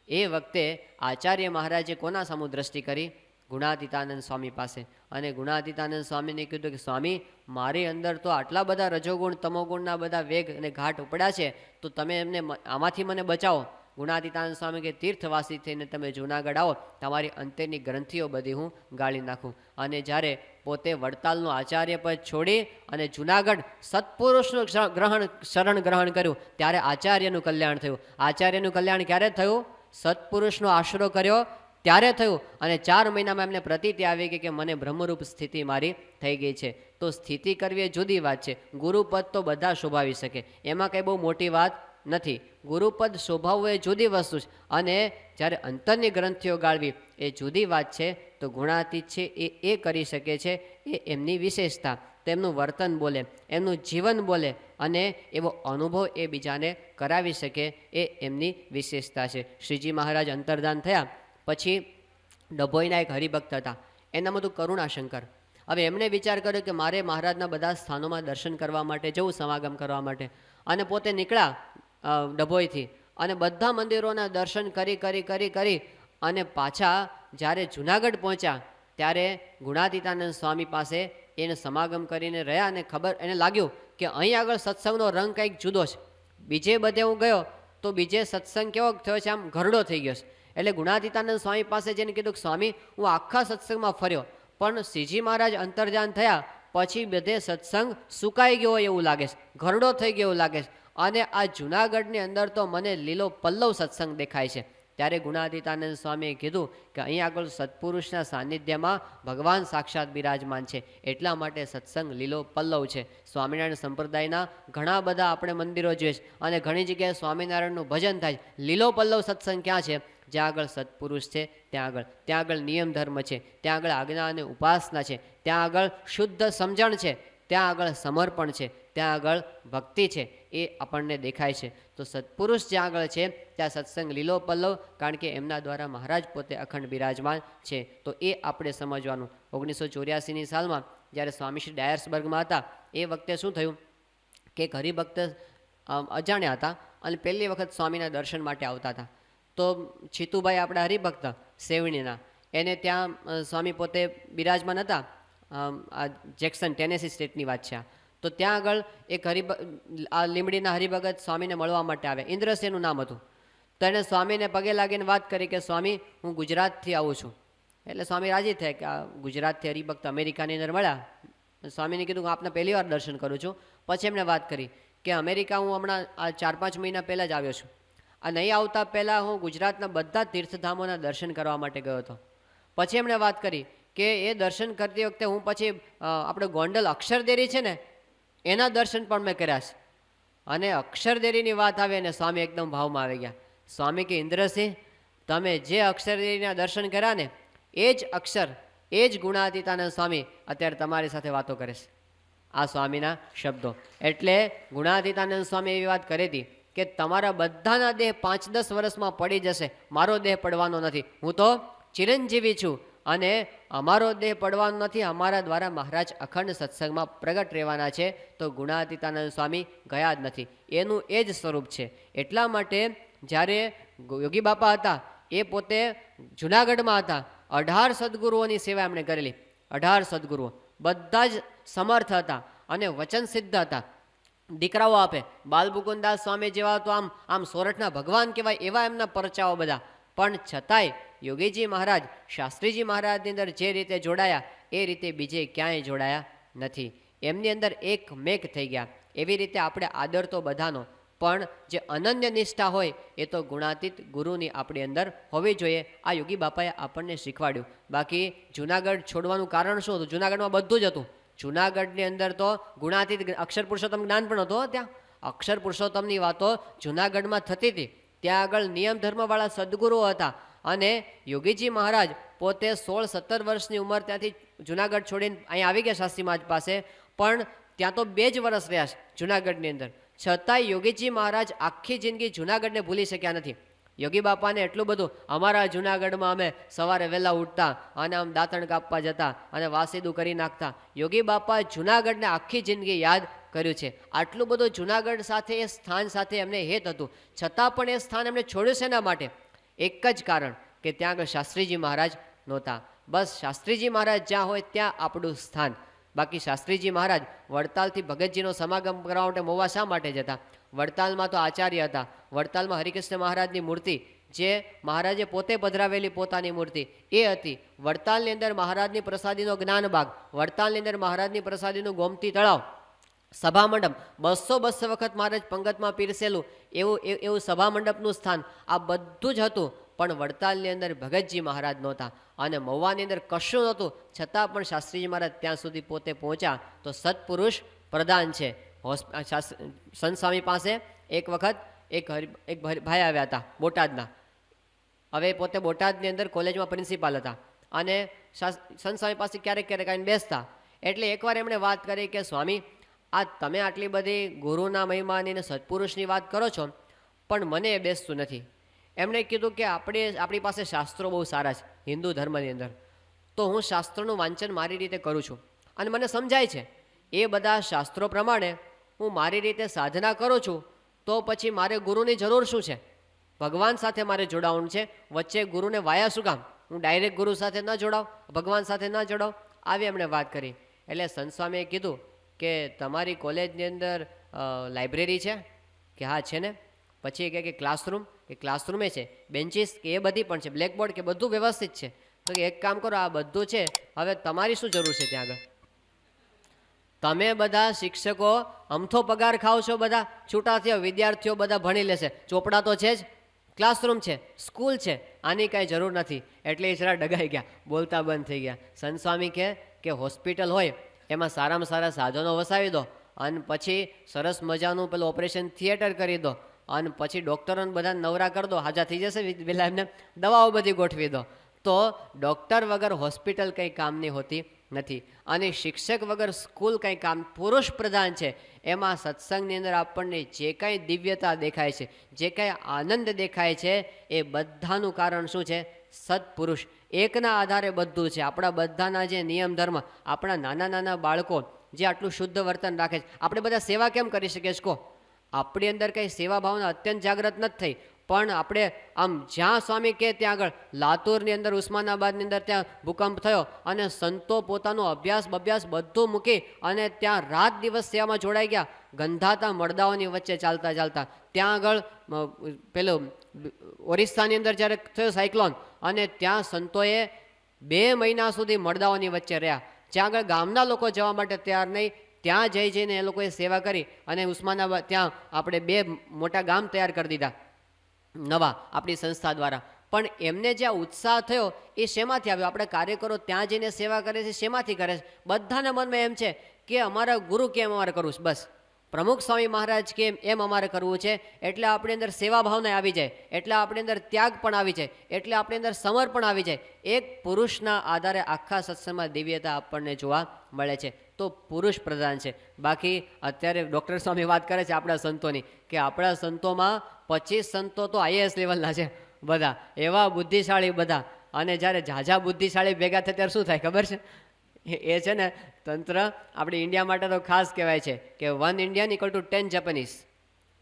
એ વખતે આચાર્ય મહારાજે કોના સામું દ્રષ્ટિ કરી? ગુણાતીતાનંદ સ્વામી પાસે. અને ગુણાતીતાનંદ સ્વામીને કીધું કે સ્વામી મારી અંદર તો આટલા બધા રજોગુણ તમોગુણના બધા વેગ અને ઘાટ ઉપડ્યા છે, તો તમે એમને આમાંથી મને બચાવો. ગુણાતીતાનંદ સ્વામી કે તીર્થવાસી થઈને તમે જૂનાગઢ આવો, તમારી અંતરની ગ્રંથિઓ બધી હું ગાળી નાખું. અને જ્યારે પોતે વડતાલનું આચાર્ય પદ છોડી અને જૂનાગઢ સત્પુરુષનું શરણ ગ્રહણ કર્યું ત્યારે આચાર્યનું કલ્યાણ થયું. આચાર્યનું કલ્યાણ ક્યારે થયું? સત્પુરુષનો આશરો કર્યો ત્યારે થયું. અને 4 મહિનામાં એમને પ્રતીતિ આવી ગઈ કે મને બ્રહ્મરૂપ સ્થિતિ મારી થઈ ગઈ છે. તો સ્થિતિ કરવી એ જુદી વાત છે. ગુરુપદ તો બધા શોભાવી શકે, એમાં કંઈ બહુ મોટી વાત નથી. ગુરુપદ શોભાવવું એ જુદી વસ્તુ છે, અને જ્યારે અંતરની ગ્રંથિઓ ગાળવી એ જુદી વાત છે. તો ગુણાતીત છે એ કરી શકે છે, એ એમની વિશેષતા. તેમનું વર્તન બોલે, એમનું જીવન બોલે, અને એવો અનુભવ એ બીજાને કરાવી શકે, એ એમની વિશેષતા છે. શ્રીજી મહારાજ અંતર્ધાન થયા પછી ડભોઈના એક હરિભક્ત હતા, એનામાં હતું કરુણાશંકર. હવે એમણે વિચાર કર્યો કે મારે મહારાજના બધા સ્થાનોમાં દર્શન કરવા માટે જવું, સમાગમ કરવા માટે. અને પોતે નીકળ્યા ડભોઈથી અને બધા મંદિરોના દર્શન કરી અને પાછા જ્યારે જુનાગઢ પહોંચ્યા ત્યારે ગુણાતીતાનંદ સ્વામી પાસે એને સમાગમ કરીને રહ્યા અને ખબર એને લાગ્યું કે અહીં આગળ સત્સંગનો રંગ કંઈક જુદો છે. બીજે બધે હું ગયો તો બીજે સત્સંગ કેવો થયો છે, આમ ઘરડો થઈ ગયો છે. એટલે ગુણાતીતાનંદ સ્વામી પાસે જઈને કીધું કે સ્વામી, હું આખા સત્સંગમાં ફર્યો, પણ શ્રીજી મહારાજ અંતર્જાન થયા પછી બધે સત્સંગ સુકાઈ ગયો એવું લાગે છે, ઘરડો થઈ ગયો એવું લાગે છે, અને આ જુનાગઢની અંદર તો મને લીલો પલ્લવ સત્સંગ દેખાય છે. ત્યારે ગુણાતીતાનંદ સ્વામીએ કીધું કે અહીં આગળ સત્પુરુષના સાનિધ્યમાં ભગવાન સાક્ષાત બિરાજમાન છે, એટલા માટે સત્સંગ લીલો પલ્લવ છે. સ્વામિનારાયણ સંપ્રદાયના ઘણા બધા આપણે મંદિરો જોઈએ છે અને ઘણી જગ્યાએ સ્વામિનારાયણનું ભજન થાય. લીલો પલ્લવ સત્સંગ ક્યાં છે? જ્યાં આગળ સત્પુરુષ છે, ત્યાં આગળ નિયમ ધર્મ છે, ત્યાં આગળ આજ્ઞા અને ઉપાસના છે, ત્યાં આગળ શુદ્ધ સમજણ છે, ત્યાં આગળ સમર્પણ છે, ત્યાં આગળ ભક્તિ છે, એ આપણને દેખાય છે. તો સત્પુરુષ જ્યાં આગળ છે ત્યાં સત્સંગ લીલો પલ્લવ, કારણ કે એમના દ્વારા મહારાજ પોતે અખંડ બિરાજમાન છે. તો એ આપણે સમજવાનું. 1984ની સાલમાં જ્યારે સ્વામીશ્રી ડાયર્સબર્ગમાં હતા એ વખતે શું થયું કે એક હરિભક્ત અજાણ્યા હતા અને પહેલી વખત સ્વામીના દર્શન માટે આવતા હતા. તો છીતુભાઈ આપણા હરિભક્ત સેવણીના, એને ત્યાં સ્વામી પોતે બિરાજમાન હતા. આ જેક્સન ટેનેસી સ્ટેટની વાત છે. તો ત્યાં આગળ એક આ લીમડીના હરિભગત સ્વામીને મળવા માટે આવ્યા. ઇન્દ્રસેનનું નામ હતું. તો એણે સ્વામીને પગે લાગીને વાત કરી કે સ્વામી, હું ગુજરાતથી આવું છું. એટલે સ્વામી રાજી થયા કે આ ગુજરાતથી હરિભક્ત અમેરિકાની અંદર મળ્યા. સ્વામીને કીધું હું આપને પહેલી વાર દર્શન કરું છું. પછી એમણે વાત કરી કે અમેરિકા હું હમણાં આ 4-5 મહિના પહેલાં જ આવ્યો છું. આ નહીં આવતા પહેલાં હું ગુજરાતના બધા તીર્થધામોના દર્શન કરવા માટે ગયો હતો. પછી એમણે વાત કરી કે એ દર્શન કરતી વખતે હું પછી આપણે ગોંડલ અક્ષરદેરી છે ને એના દર્શન પણ મેં કર્યા છે. અને અક્ષરદેરીની વાત આવે અને સ્વામી એકદમ ભાવમાં આવી ગયા. સ્વામી કે ઇન્દ્રસિંહ, તમે જે અક્ષરદેરીના દર્શન કર્યા ને એ જ અક્ષર, એ જ ગુણાતીતાનંદ સ્વામી અત્યારે તમારી સાથે વાતો કરે છે. આ સ્વામીના શબ્દો. એટલે ગુણાતીતાનંદ સ્વામી એવી વાત કરી હતી કે તમારા બધાના દેહ 5-10 વર્ષમાં પડી જશે, મારો દેહ પડવાનો નથી, હું તો ચિરંજીવી છું અને અમારો દેહ પડવાનો નથી, અમારા દ્વારા મહારાજ અખંડ સત્સંગમાં પ્રગટ રહેવાના છે. તો ગુણાતીતાનંદ સ્વામી ગયા જ નથી, એનું એ જ સ્વરૂપ છે. એટલા માટે જ્યારે યોગી બાપા હતા એ પોતે જુનાગઢમાં હતા, 18 સદગુરુઓની સેવા એમણે કરેલી. 18 સદગુરુઓ બધા જ સમર્થ હતા અને વચન સિદ્ધ હતા, દીકરાઓ આપે. બાલમુકુદાસ સ્વામી જેવા તો આમ સોરઠના ભગવાન કહેવાય એવા એમના પરચાઓ બધા. પણ છતાંય યોગીજી મહારાજ શાસ્ત્રીજી મહારાજની અંદર જે રીતે જોડાયા એ રીતે બીજે ક્યાંય જોડાયા નથી. એમની અંદર એક મેક થઈ ગયા. એવી રીતે આપણે આદર તો બધાનો, પણ જે અનન્ય નિષ્ઠા હોય એ તો ગુણાતીત ગુરુની આપણી અંદર હોવી જોઈએ. આ યોગી બાપાએ આપણને શીખવાડ્યું. બાકી જુનાગઢ છોડવાનું કારણ શું હતું? જુનાગઢમાં બધું જ હતું. જુનાગઢની અંદર તો ગુણાતીત અક્ષર પુરુષોત્તમ જ્ઞાન પણ હતું. ત્યાં અક્ષર પુરુષોત્તમની વાતો જુનાગઢમાં થતી હતી. ત્યાં આગળ નિયમ ધર્મવાળા સદગુરુઓ હતા અને યોગીજી મહારાજ પોતે 16-17 વર્ષની ઉંમર ત્યાંથી જુનાગઢ છોડીને અહીંયા આવી ગયા શાસ્ત્રી મહારાજ પાસે. પણ ત્યાં તો 2 જ વર્ષ રહ્યા છે જુનાગઢની અંદર. છતાંય યોગીજી મહારાજ આખી જિંદગી જુનાગઢને ભૂલી શક્યા નથી. યોગી બાપાને એટલું બધું, અમારા જુનાગઢમાં અમે સવારે વહેલા ઉઠતા અને આમ દાંતણ કાપવા જતા અને વાસીદું કરી નાખતા. યોગી બાપા જુનાગઢને આખી જિંદગી યાદ કર્યું છે. આટલું બધું જુનાગઢ સાથે એ સ્થાન સાથે એમને હેત હતું, છતાં પણ એ સ્થાન એમને છોડ્યું છે. એના માટે એક જ કારણ કે ત્યાં આગળ શાસ્ત્રીજી મહારાજ નહોતા. બસ શાસ્ત્રીજી મહારાજ જ્યાં હોય ત્યાં આપણું સ્થાન. બાકી શાસ્ત્રીજી મહારાજ વડતાલથી ભગતજીનો સમાગમ કરવા માટે મોવા શા માટે જતા? વડતાલમાં તો આચાર્ય હતા. વડતાલમાં હરિકૃષ્ણ મહારાજની મૂર્તિ, જે મહારાજે પોતે પધરાવેલી પોતાની મૂર્તિ એ હતી. વડતાલની અંદર મહારાજની પ્રસાદીનો જ્ઞાનબાગ, વડતાલની અંદર મહારાજની પ્રસાદીનું ગોમતી તળાવ, સભા મંડપ, 200 વખત મહારાજ પંગતમાં પીરસેલું એવું સભા મંડપનું સ્થાન, આ બધું જ હતું. પણ વડતાલની અંદર ભગતજી મહારાજ નહોતા અને મહુવાની અંદર કશું નહોતું. છતાં પણ શાસ્ત્રીજી મહારાજ ત્યાં સુધી પોતે પહોંચ્યા. તો સત્પુરુષ પ્રધાન છે. સંત સ્વામી પાસે એક વખત એક ભાઈ આવ્યા હતા બોટાદના. હવે પોતે બોટાદની અંદર કોલેજમાં પ્રિન્સિપાલ હતા અને સંત સ્વામી પાસે ક્યારેક આવીને બેસતા. એટલે એકવાર એમણે વાત કરી કે સ્વામી, આ તમે આટલી બધી ગુરુના મહિમાની અને સત્પુરુષની વાત કરો છો, પણ મને એ બેસતું નથી. એમણે કીધું કે આપણી પાસે શાસ્ત્રો બહુ સારા છે હિન્દુ ધર્મની અંદર, તો હું શાસ્ત્રોનું વાંચન મારી રીતે કરું છું અને મને સમજાય છે. એ બધા શાસ્ત્રો પ્રમાણે હું મારી રીતે સાધના કરું છું, તો પછી મારે ગુરુની જરૂર શું છે? ભગવાન સાથે મારે જોડાવાનું છે, વચ્ચે ગુરુને વાયા શું કામ? હું હું ડાયરેક્ટ ગુરુ સાથે ન જોડાઉં, ભગવાન સાથે ન જોડાઉં, આવી એમણે વાત કરી. એટલે સંત સ્વામીએ કીધું કે તમારી કોલેજની અંદર લાઇબ્રેરી છે? કે હા છે ને. પછી કે ક્લાસરૂમ? કે ક્લાસરૂમે છે. બેન્ચીસ? કે એ બધી પણ છે. બ્લેકબોર્ડ? કે બધું વ્યવસ્થિત છે. તો કે એક કામ કરો, આ બધું છે, હવે તમારી શું જરૂર છે ત્યાં આગળ? તમે બધા શિક્ષકો અમથો પગાર ખાઓ છો, બધા છૂટા થયો, વિદ્યાર્થીઓ બધા ભણી લેશે, ચોપડા તો છે જ, ક્લાસરૂમ છે, સ્કૂલ છે, આની કાંઈ જરૂર નથી. એટલે એ જરા ડગાઈ ગયા, બોલતા બંધ થઈ ગયા. સંત સ્વામી કહે કે હોસ્પિટલ હોય એમાં સારામાં સારા સાધનો વસાવી દો, અને પછી સરસ મજાનું પેલું ઓપરેશન થિયેટર કરી દો, અને પછી ડૉક્ટરોને બધા નવરા કરી દો, હાજા થઈ જશે, પેલા એમને દવાઓ બધી ગોઠવી દો. તો ડૉક્ટર વગર હોસ્પિટલ કંઈ કામની હોતી નથી, અને શિક્ષક વગર સ્કૂલ કંઈ કામ. પુરુષ પ્રધાન છે. એમાં સત્સંગની અંદર આપણને જે કાંઈ દિવ્યતા દેખાય છે, જે કાંઈ આનંદ દેખાય છે, એ બધાનું કારણ શું છે? સત્પુરુષ. એકના આધારે બધું છે. આપણા બધાના જે નિયમ ધર્મ, આપણા નાના નાના બાળકો જે આટલું શુદ્ધ વર્તન રાખે છે, આપણે બધા સેવા કેમ કરી શકીએ છીએ? કહો, આપણી અંદર કંઈ સેવા ભાવના અત્યંત જાગૃત નથી થઈ, પણ આપણે આમ જ્યાં સ્વામી કે ત્યાં આગળ લાતુરની અંદર, ઉસ્માનાબાદની અંદર ત્યાં ભૂકંપ થયો, અને સંતો પોતાનો અભ્યાસ બધું મૂકી અને ત્યાં રાત દિવસ સેવામાં જોડાઈ ગયા, ગંધાતા મળદાઓની વચ્ચે ચાલતા ચાલતા. ત્યાં આગળ પેલું ઓરિસ્સાની અંદર જ્યારે થયો સાયક્લોન, અને ત્યાં સંતોએ 2 મહિના સુધી મળદાઓની વચ્ચે રહ્યા. જ્યાં આગળ ગામના લોકો જવા માટે તૈયાર નહીં, ત્યાં જઈને એ લોકોએ સેવા કરી, અને ઉસ્માનાબાદ ત્યાં આપણે 2 મોટા ગામ તૈયાર કરી દીધા નવા આપણી સંસ્થા દ્વારા. પણ એમને જે ઉત્સાહ થયો એ શેમાંથી આવ્યો? આપણે કાર્યકરો ત્યાં જઈને સેવા કરે છે, શેમાંથી કરે છે? બધાના મનમાં એમ છે કે અમારા ગુરુ કેમ અમારે કરવું છે, બસ પ્રમુખ સ્વામી મહારાજ કેમ એમ અમારે કરવું છે. એટલે આપણી અંદર સેવા ભાવના આવી જાય, એટલે આપણી અંદર ત્યાગ પણ આવી જાય, એટલે આપણી અંદર સમર્પણ આવી જાય. એક પુરુષના આધારે આખા સત્સંગમાં દિવ્યતા આપણને જોવા મળે છે. તો પુરુષ પ્રધાન છે. બાકી અત્યારે ડૉક્ટર સ્વામી વાત કરે છે આપણા સંતોની, કે આપણા સંતોમાં 25 સંતો તો IAS લેવલના છે બધા, એવા બુદ્ધિશાળી બધા. અને જ્યારે ઝાઝા બુદ્ધિશાળી ભેગા થાય ત્યારે શું થાય ખબર છે? એ છે ને તંત્ર આપણે ઇન્ડિયા માટે તો ખાસ કહેવાય છે કે 1 ઇન્ડિયન = 10 જાપાનીઝ.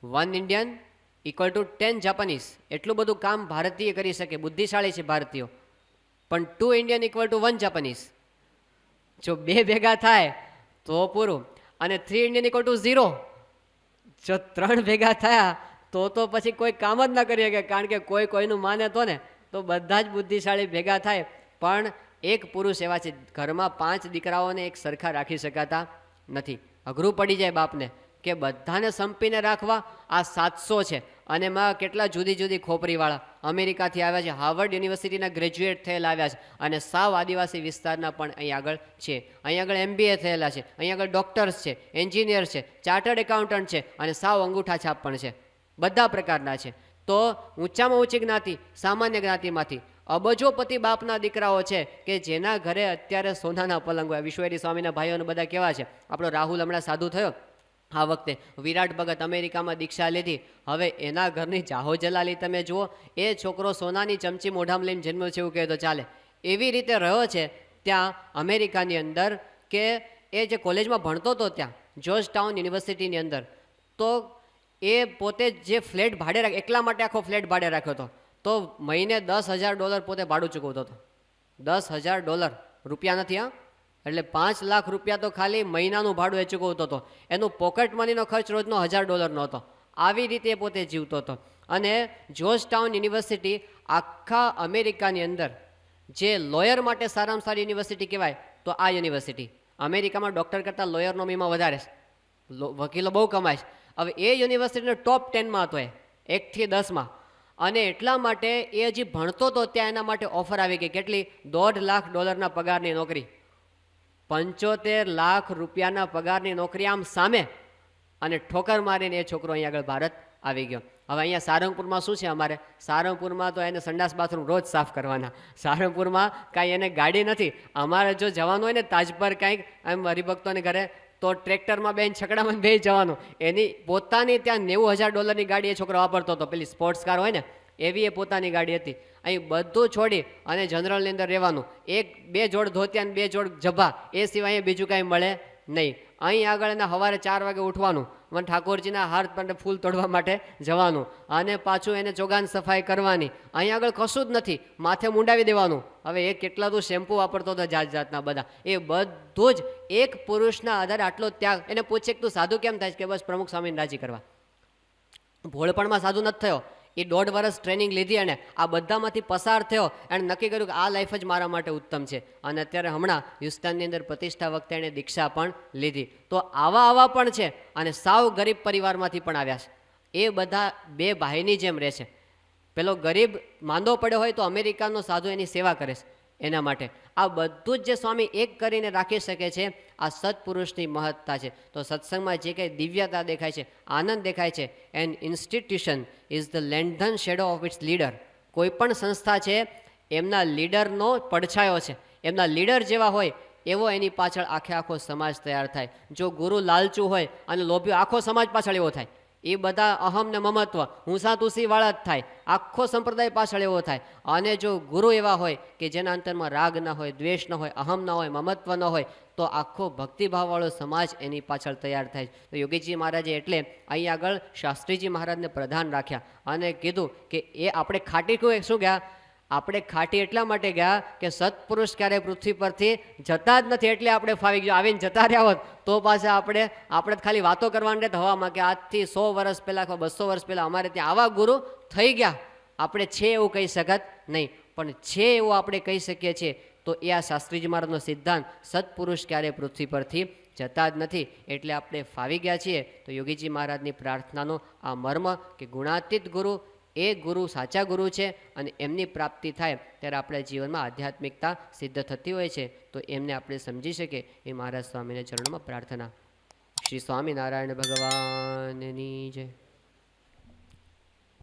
1 Indian = 10 Japanese. એટલું બધું કામ ભારતીય કરી શકે, બુદ્ધિશાળી છે ભારતીયો. પણ 2 ઇન્ડિયન = 1 જાપાનીઝ. જો 2 ભેગા થાય તો પૂરું. અને 3 ઇન્ડિયન = 0. જો 3 ભેગા થયા તો પછી કોઈ કામ જ ના કરી શકે, કારણ કે કોઈ કોઈનું માને તો ને, તો બધા જ બુદ્ધિશાળી ભેગા થાય. પણ એક પુરુષ એવા છે, ઘરમાં 5 દીકરાઓને એક સરખા રાખી શકાતા નથી. અઘરું પડી જાય બાપને કે બધાને સંપીને રાખવા. આ 700 છે, અને એમાં કેટલા જુદી જુદી ખોપરીવાળા અમેરિકાથી આવ્યા છે, હાર્વર્ડ યુનિવર્સિટીના ગ્રેજ્યુએટ થયેલા આવ્યા છે, અને સાવ આદિવાસી વિસ્તારના પણ અહીં આગળ છે. અહીં આગળ MBA થયેલા છે, અહીં આગળ ડૉક્ટર્સ છે, એન્જિનિયર છે, ચાર્ટર્ડ એકાઉન્ટન્ટ છે, અને સાવ અંગૂઠા છાપ પણ છે. બધા પ્રકારના છે. તો ઊંચામાં ઊંચી જ્ઞાતિ, સામાન્ય જ્ઞાતિમાંથી અબજોપતિ બાપના દીકરાઓ છે કે જેના ઘરે અત્યારે સોનાના પલંગ હોય. વિશ્વેરી સ્વામીના ભાઈઓને બધા કેવા છે? આપણો રાહુલ હમણાં સાધુ થયો આ વખતે, વિરાટ ભગત અમેરિકામાં દીક્ષા લીધી, હવે એના ઘરની જાહો જલાલી તમે જુઓ. એ છોકરો સોનાની ચમચી મોઢામાં લઈને જન્મ્યો છે એવું કહે તો ચાલે. એવી રીતે રહ્યો છે ત્યાં અમેરિકાની અંદર, કે એ જે કોલેજમાં ભણતો હતો ત્યાં જોર્જ ટાઉન યુનિવર્સિટીની અંદર, તો એ પોતે જે ફ્લેટ ભાડે રાખ્યો, એકલા માટે આખો ફ્લેટ ભાડે રાખ્યો હતો, તો મહિને $10,000 પોતે ભાડું ચૂકવતો હતો. $10,000 રૂપિયા નથી, હા, એટલે 5 લાખ રૂપિયા તો ખાલી મહિનાનું ભાડું એ ચૂકવતો હતો. એનું પોકેટ મનીનો ખર્ચ રોજનો $1,000 હતો. આવી રીતે પોતે જીવતો હતો. અને જોર્જ ટાઉન યુનિવર્સિટી આખા અમેરિકાની અંદર જે લોયર માટે સારામાં સારી યુનિવર્સિટી કહેવાય તો આ યુનિવર્સિટી. અમેરિકામાં ડૉક્ટર કરતાં લોયરનો મીમાં વધારે છે, વકીલો બહુ કમાય છે. હવે એ યુનિવર્સિટીનો ટોપ 10માં હતો, 1 થી 10માં. અને એટલા માટે એ હજી ભણતો હતો ત્યાં એના માટે ઓફર આવી ગઈ. કેટલી? $1.5 લાખ પગારની નોકરી, 75 લાખ રૂપિયાના પગારની નોકરી આમ સામે. અને ઠોકર મારીને એ છોકરો અહીંયા આગળ ભારત આવી ગયો. હવે અહીંયા સારંગપુરમાં શું છે? અમારે સારંગપુરમાં તો એને સંડાસ બાથરૂમ રોજ સાફ કરવાના. સારંગપુરમાં કાંઈ એને ગાડી નથી. અમારે જો જવાનું હોય ને તાજપર કાંઈક એમ હરિભક્તોને ઘરે, તો ટ્રેક્ટરમાં બેન છકડામાં બે જવાનું. એની પોતાની ત્યાં $90,000 ગાડી એ છોકરો વાપરતો હતો, પેલી સ્પોર્ટ્સ કાર હોય ને એવી એ પોતાની ગાડી હતી. અહીં બધું છોડી અને જનરલની અંદર રહેવાનું. 1-2 જોડ ધોતિયા અને 2 જોડ જભા, એ સિવાય બીજું કાંઈ મળે નહીં. અહીં આગળ એને સવારે 4 વાગે ઉઠવાનું, મને ઠાકોરજીના હાર માટે ફૂલ તોડવા માટે જવાનું અને પાછું એને ચોગાન સફાઈ કરવાની. અહીંયા આગળ કશું જ નથી, માથે મુંડાવી દેવાનું. હવે એ કેટલા તો શેમ્પુ વાપરતો હતો જાત જાતના બધા, એ બધું જ એક પુરુષના આધારે આટલો ત્યાગ. એને પૂછે કે તું સાધુ કેમ થાય કે બસ પ્રમુખ સ્વામીને રાજી કરવા. ભોળપણમાં સાધુ નથી થયો, એ 1.5 વર્ષ ટ્રેનિંગ લીધી અને આ બધામાંથી પસાર થયો. એણે નક્કી કર્યું કે આ લાઈફ જ મારા માટે ઉત્તમ છે. અને અત્યારે હમણાં હ્યુસ્ટનની અંદર પ્રતિષ્ઠા વખતે એણે દીક્ષા પણ લીધી. તો આવા પણ છે અને સાવ ગરીબ પરિવારમાંથી પણ આવ્યા છે. એ બધા બે ભાઈની જેમ રહે છે. પેલો ગરીબ માંદો પડ્યો હોય તો અમેરિકાનો સાધુ એની સેવા કરે છે. એના માટે આ બધું જ જે સ્વામી એક કરીને રાખી શકે છે, આ સત્પુરુષની મહત્તા છે. તો સત્સંગમાં જે કંઈ દિવ્યતા દેખાય છે, આનંદ દેખાય છે, an institution is the lengthened shadow of its leader. કોઈ પણ સંસ્થા છે એમના લીડરનો પડછાયો છે. એમના લીડર જેવા હોય એવો એની પાછળ આખો સમાજ તૈયાર થાય. જો ગુરુ લાલચુ હોય અને લોભ્યો, આખો સમાજ પાછળ એવો થાય. એ બધા અહમ ને મમત્વ, હુંસા તુસી વાળા જ થાય. આખો સંપ્રદાય પાછળ એવો થાય. અને જો ગુરુ એવા હોય કે જેના અંતરમાં રાગ ન હોય, દ્વેષ ન હોય, અહમ ન હોય, મમત્વ ન હોય, તો આખો ભક્તિભાવવાળો સમાજ એની પાછળ તૈયાર થાય. તો યોગીજી મહારાજે એટલે અહીં આગળ શાસ્ત્રીજી મહારાજને પ્રધાન રાખ્યા અને કીધું કે એ આપણે ખાટી શું ગયા, આપણે ખાટી એટલા માટે ગયા કે સત્પુરુષ ક્યારે પૃથ્વી પરથી જતા જ નથી, એટલે આપણે ફાવી ગયો. આવીને જતા રહ્યા હોત તો પાછા આપણે ખાલી વાતો કરવાની રહેત હવામાં કે આજથી 100 વર્ષ પહેલાં અથવા 200 વર્ષ પહેલાં અમારે ત્યાં આવા ગુરુ થઈ ગયા. આપણે છે એવું કહી શકત નહીં, પણ છે એવું આપણે કહી શકીએ છીએ. તો એ આ શાસ્ત્રીજી મહારાજનો સિદ્ધાંત, સત્પુરુષ ક્યારે પૃથ્વી પરથી જતા જ નથી, એટલે આપણે ફાવી ગયા છીએ. તો યોગીજી મહારાજની પ્રાર્થનાનો આ મર્મ કે ગુણાતીત ગુરુ, એ ગુરુ સાચા ગુરુ છે અને એમની પ્રાપ્તિ થાય ત્યારે આપણા જીવનમાં આધ્યાત્મિકતા સિદ્ધ થતી હોય છે. તો એમને આપણે સમજી શકીએ એ મહારાજ સ્વામીના ચરણોમાં પ્રાર્થના. શ્રી સ્વામિનારાયણ ભગવાનની જય.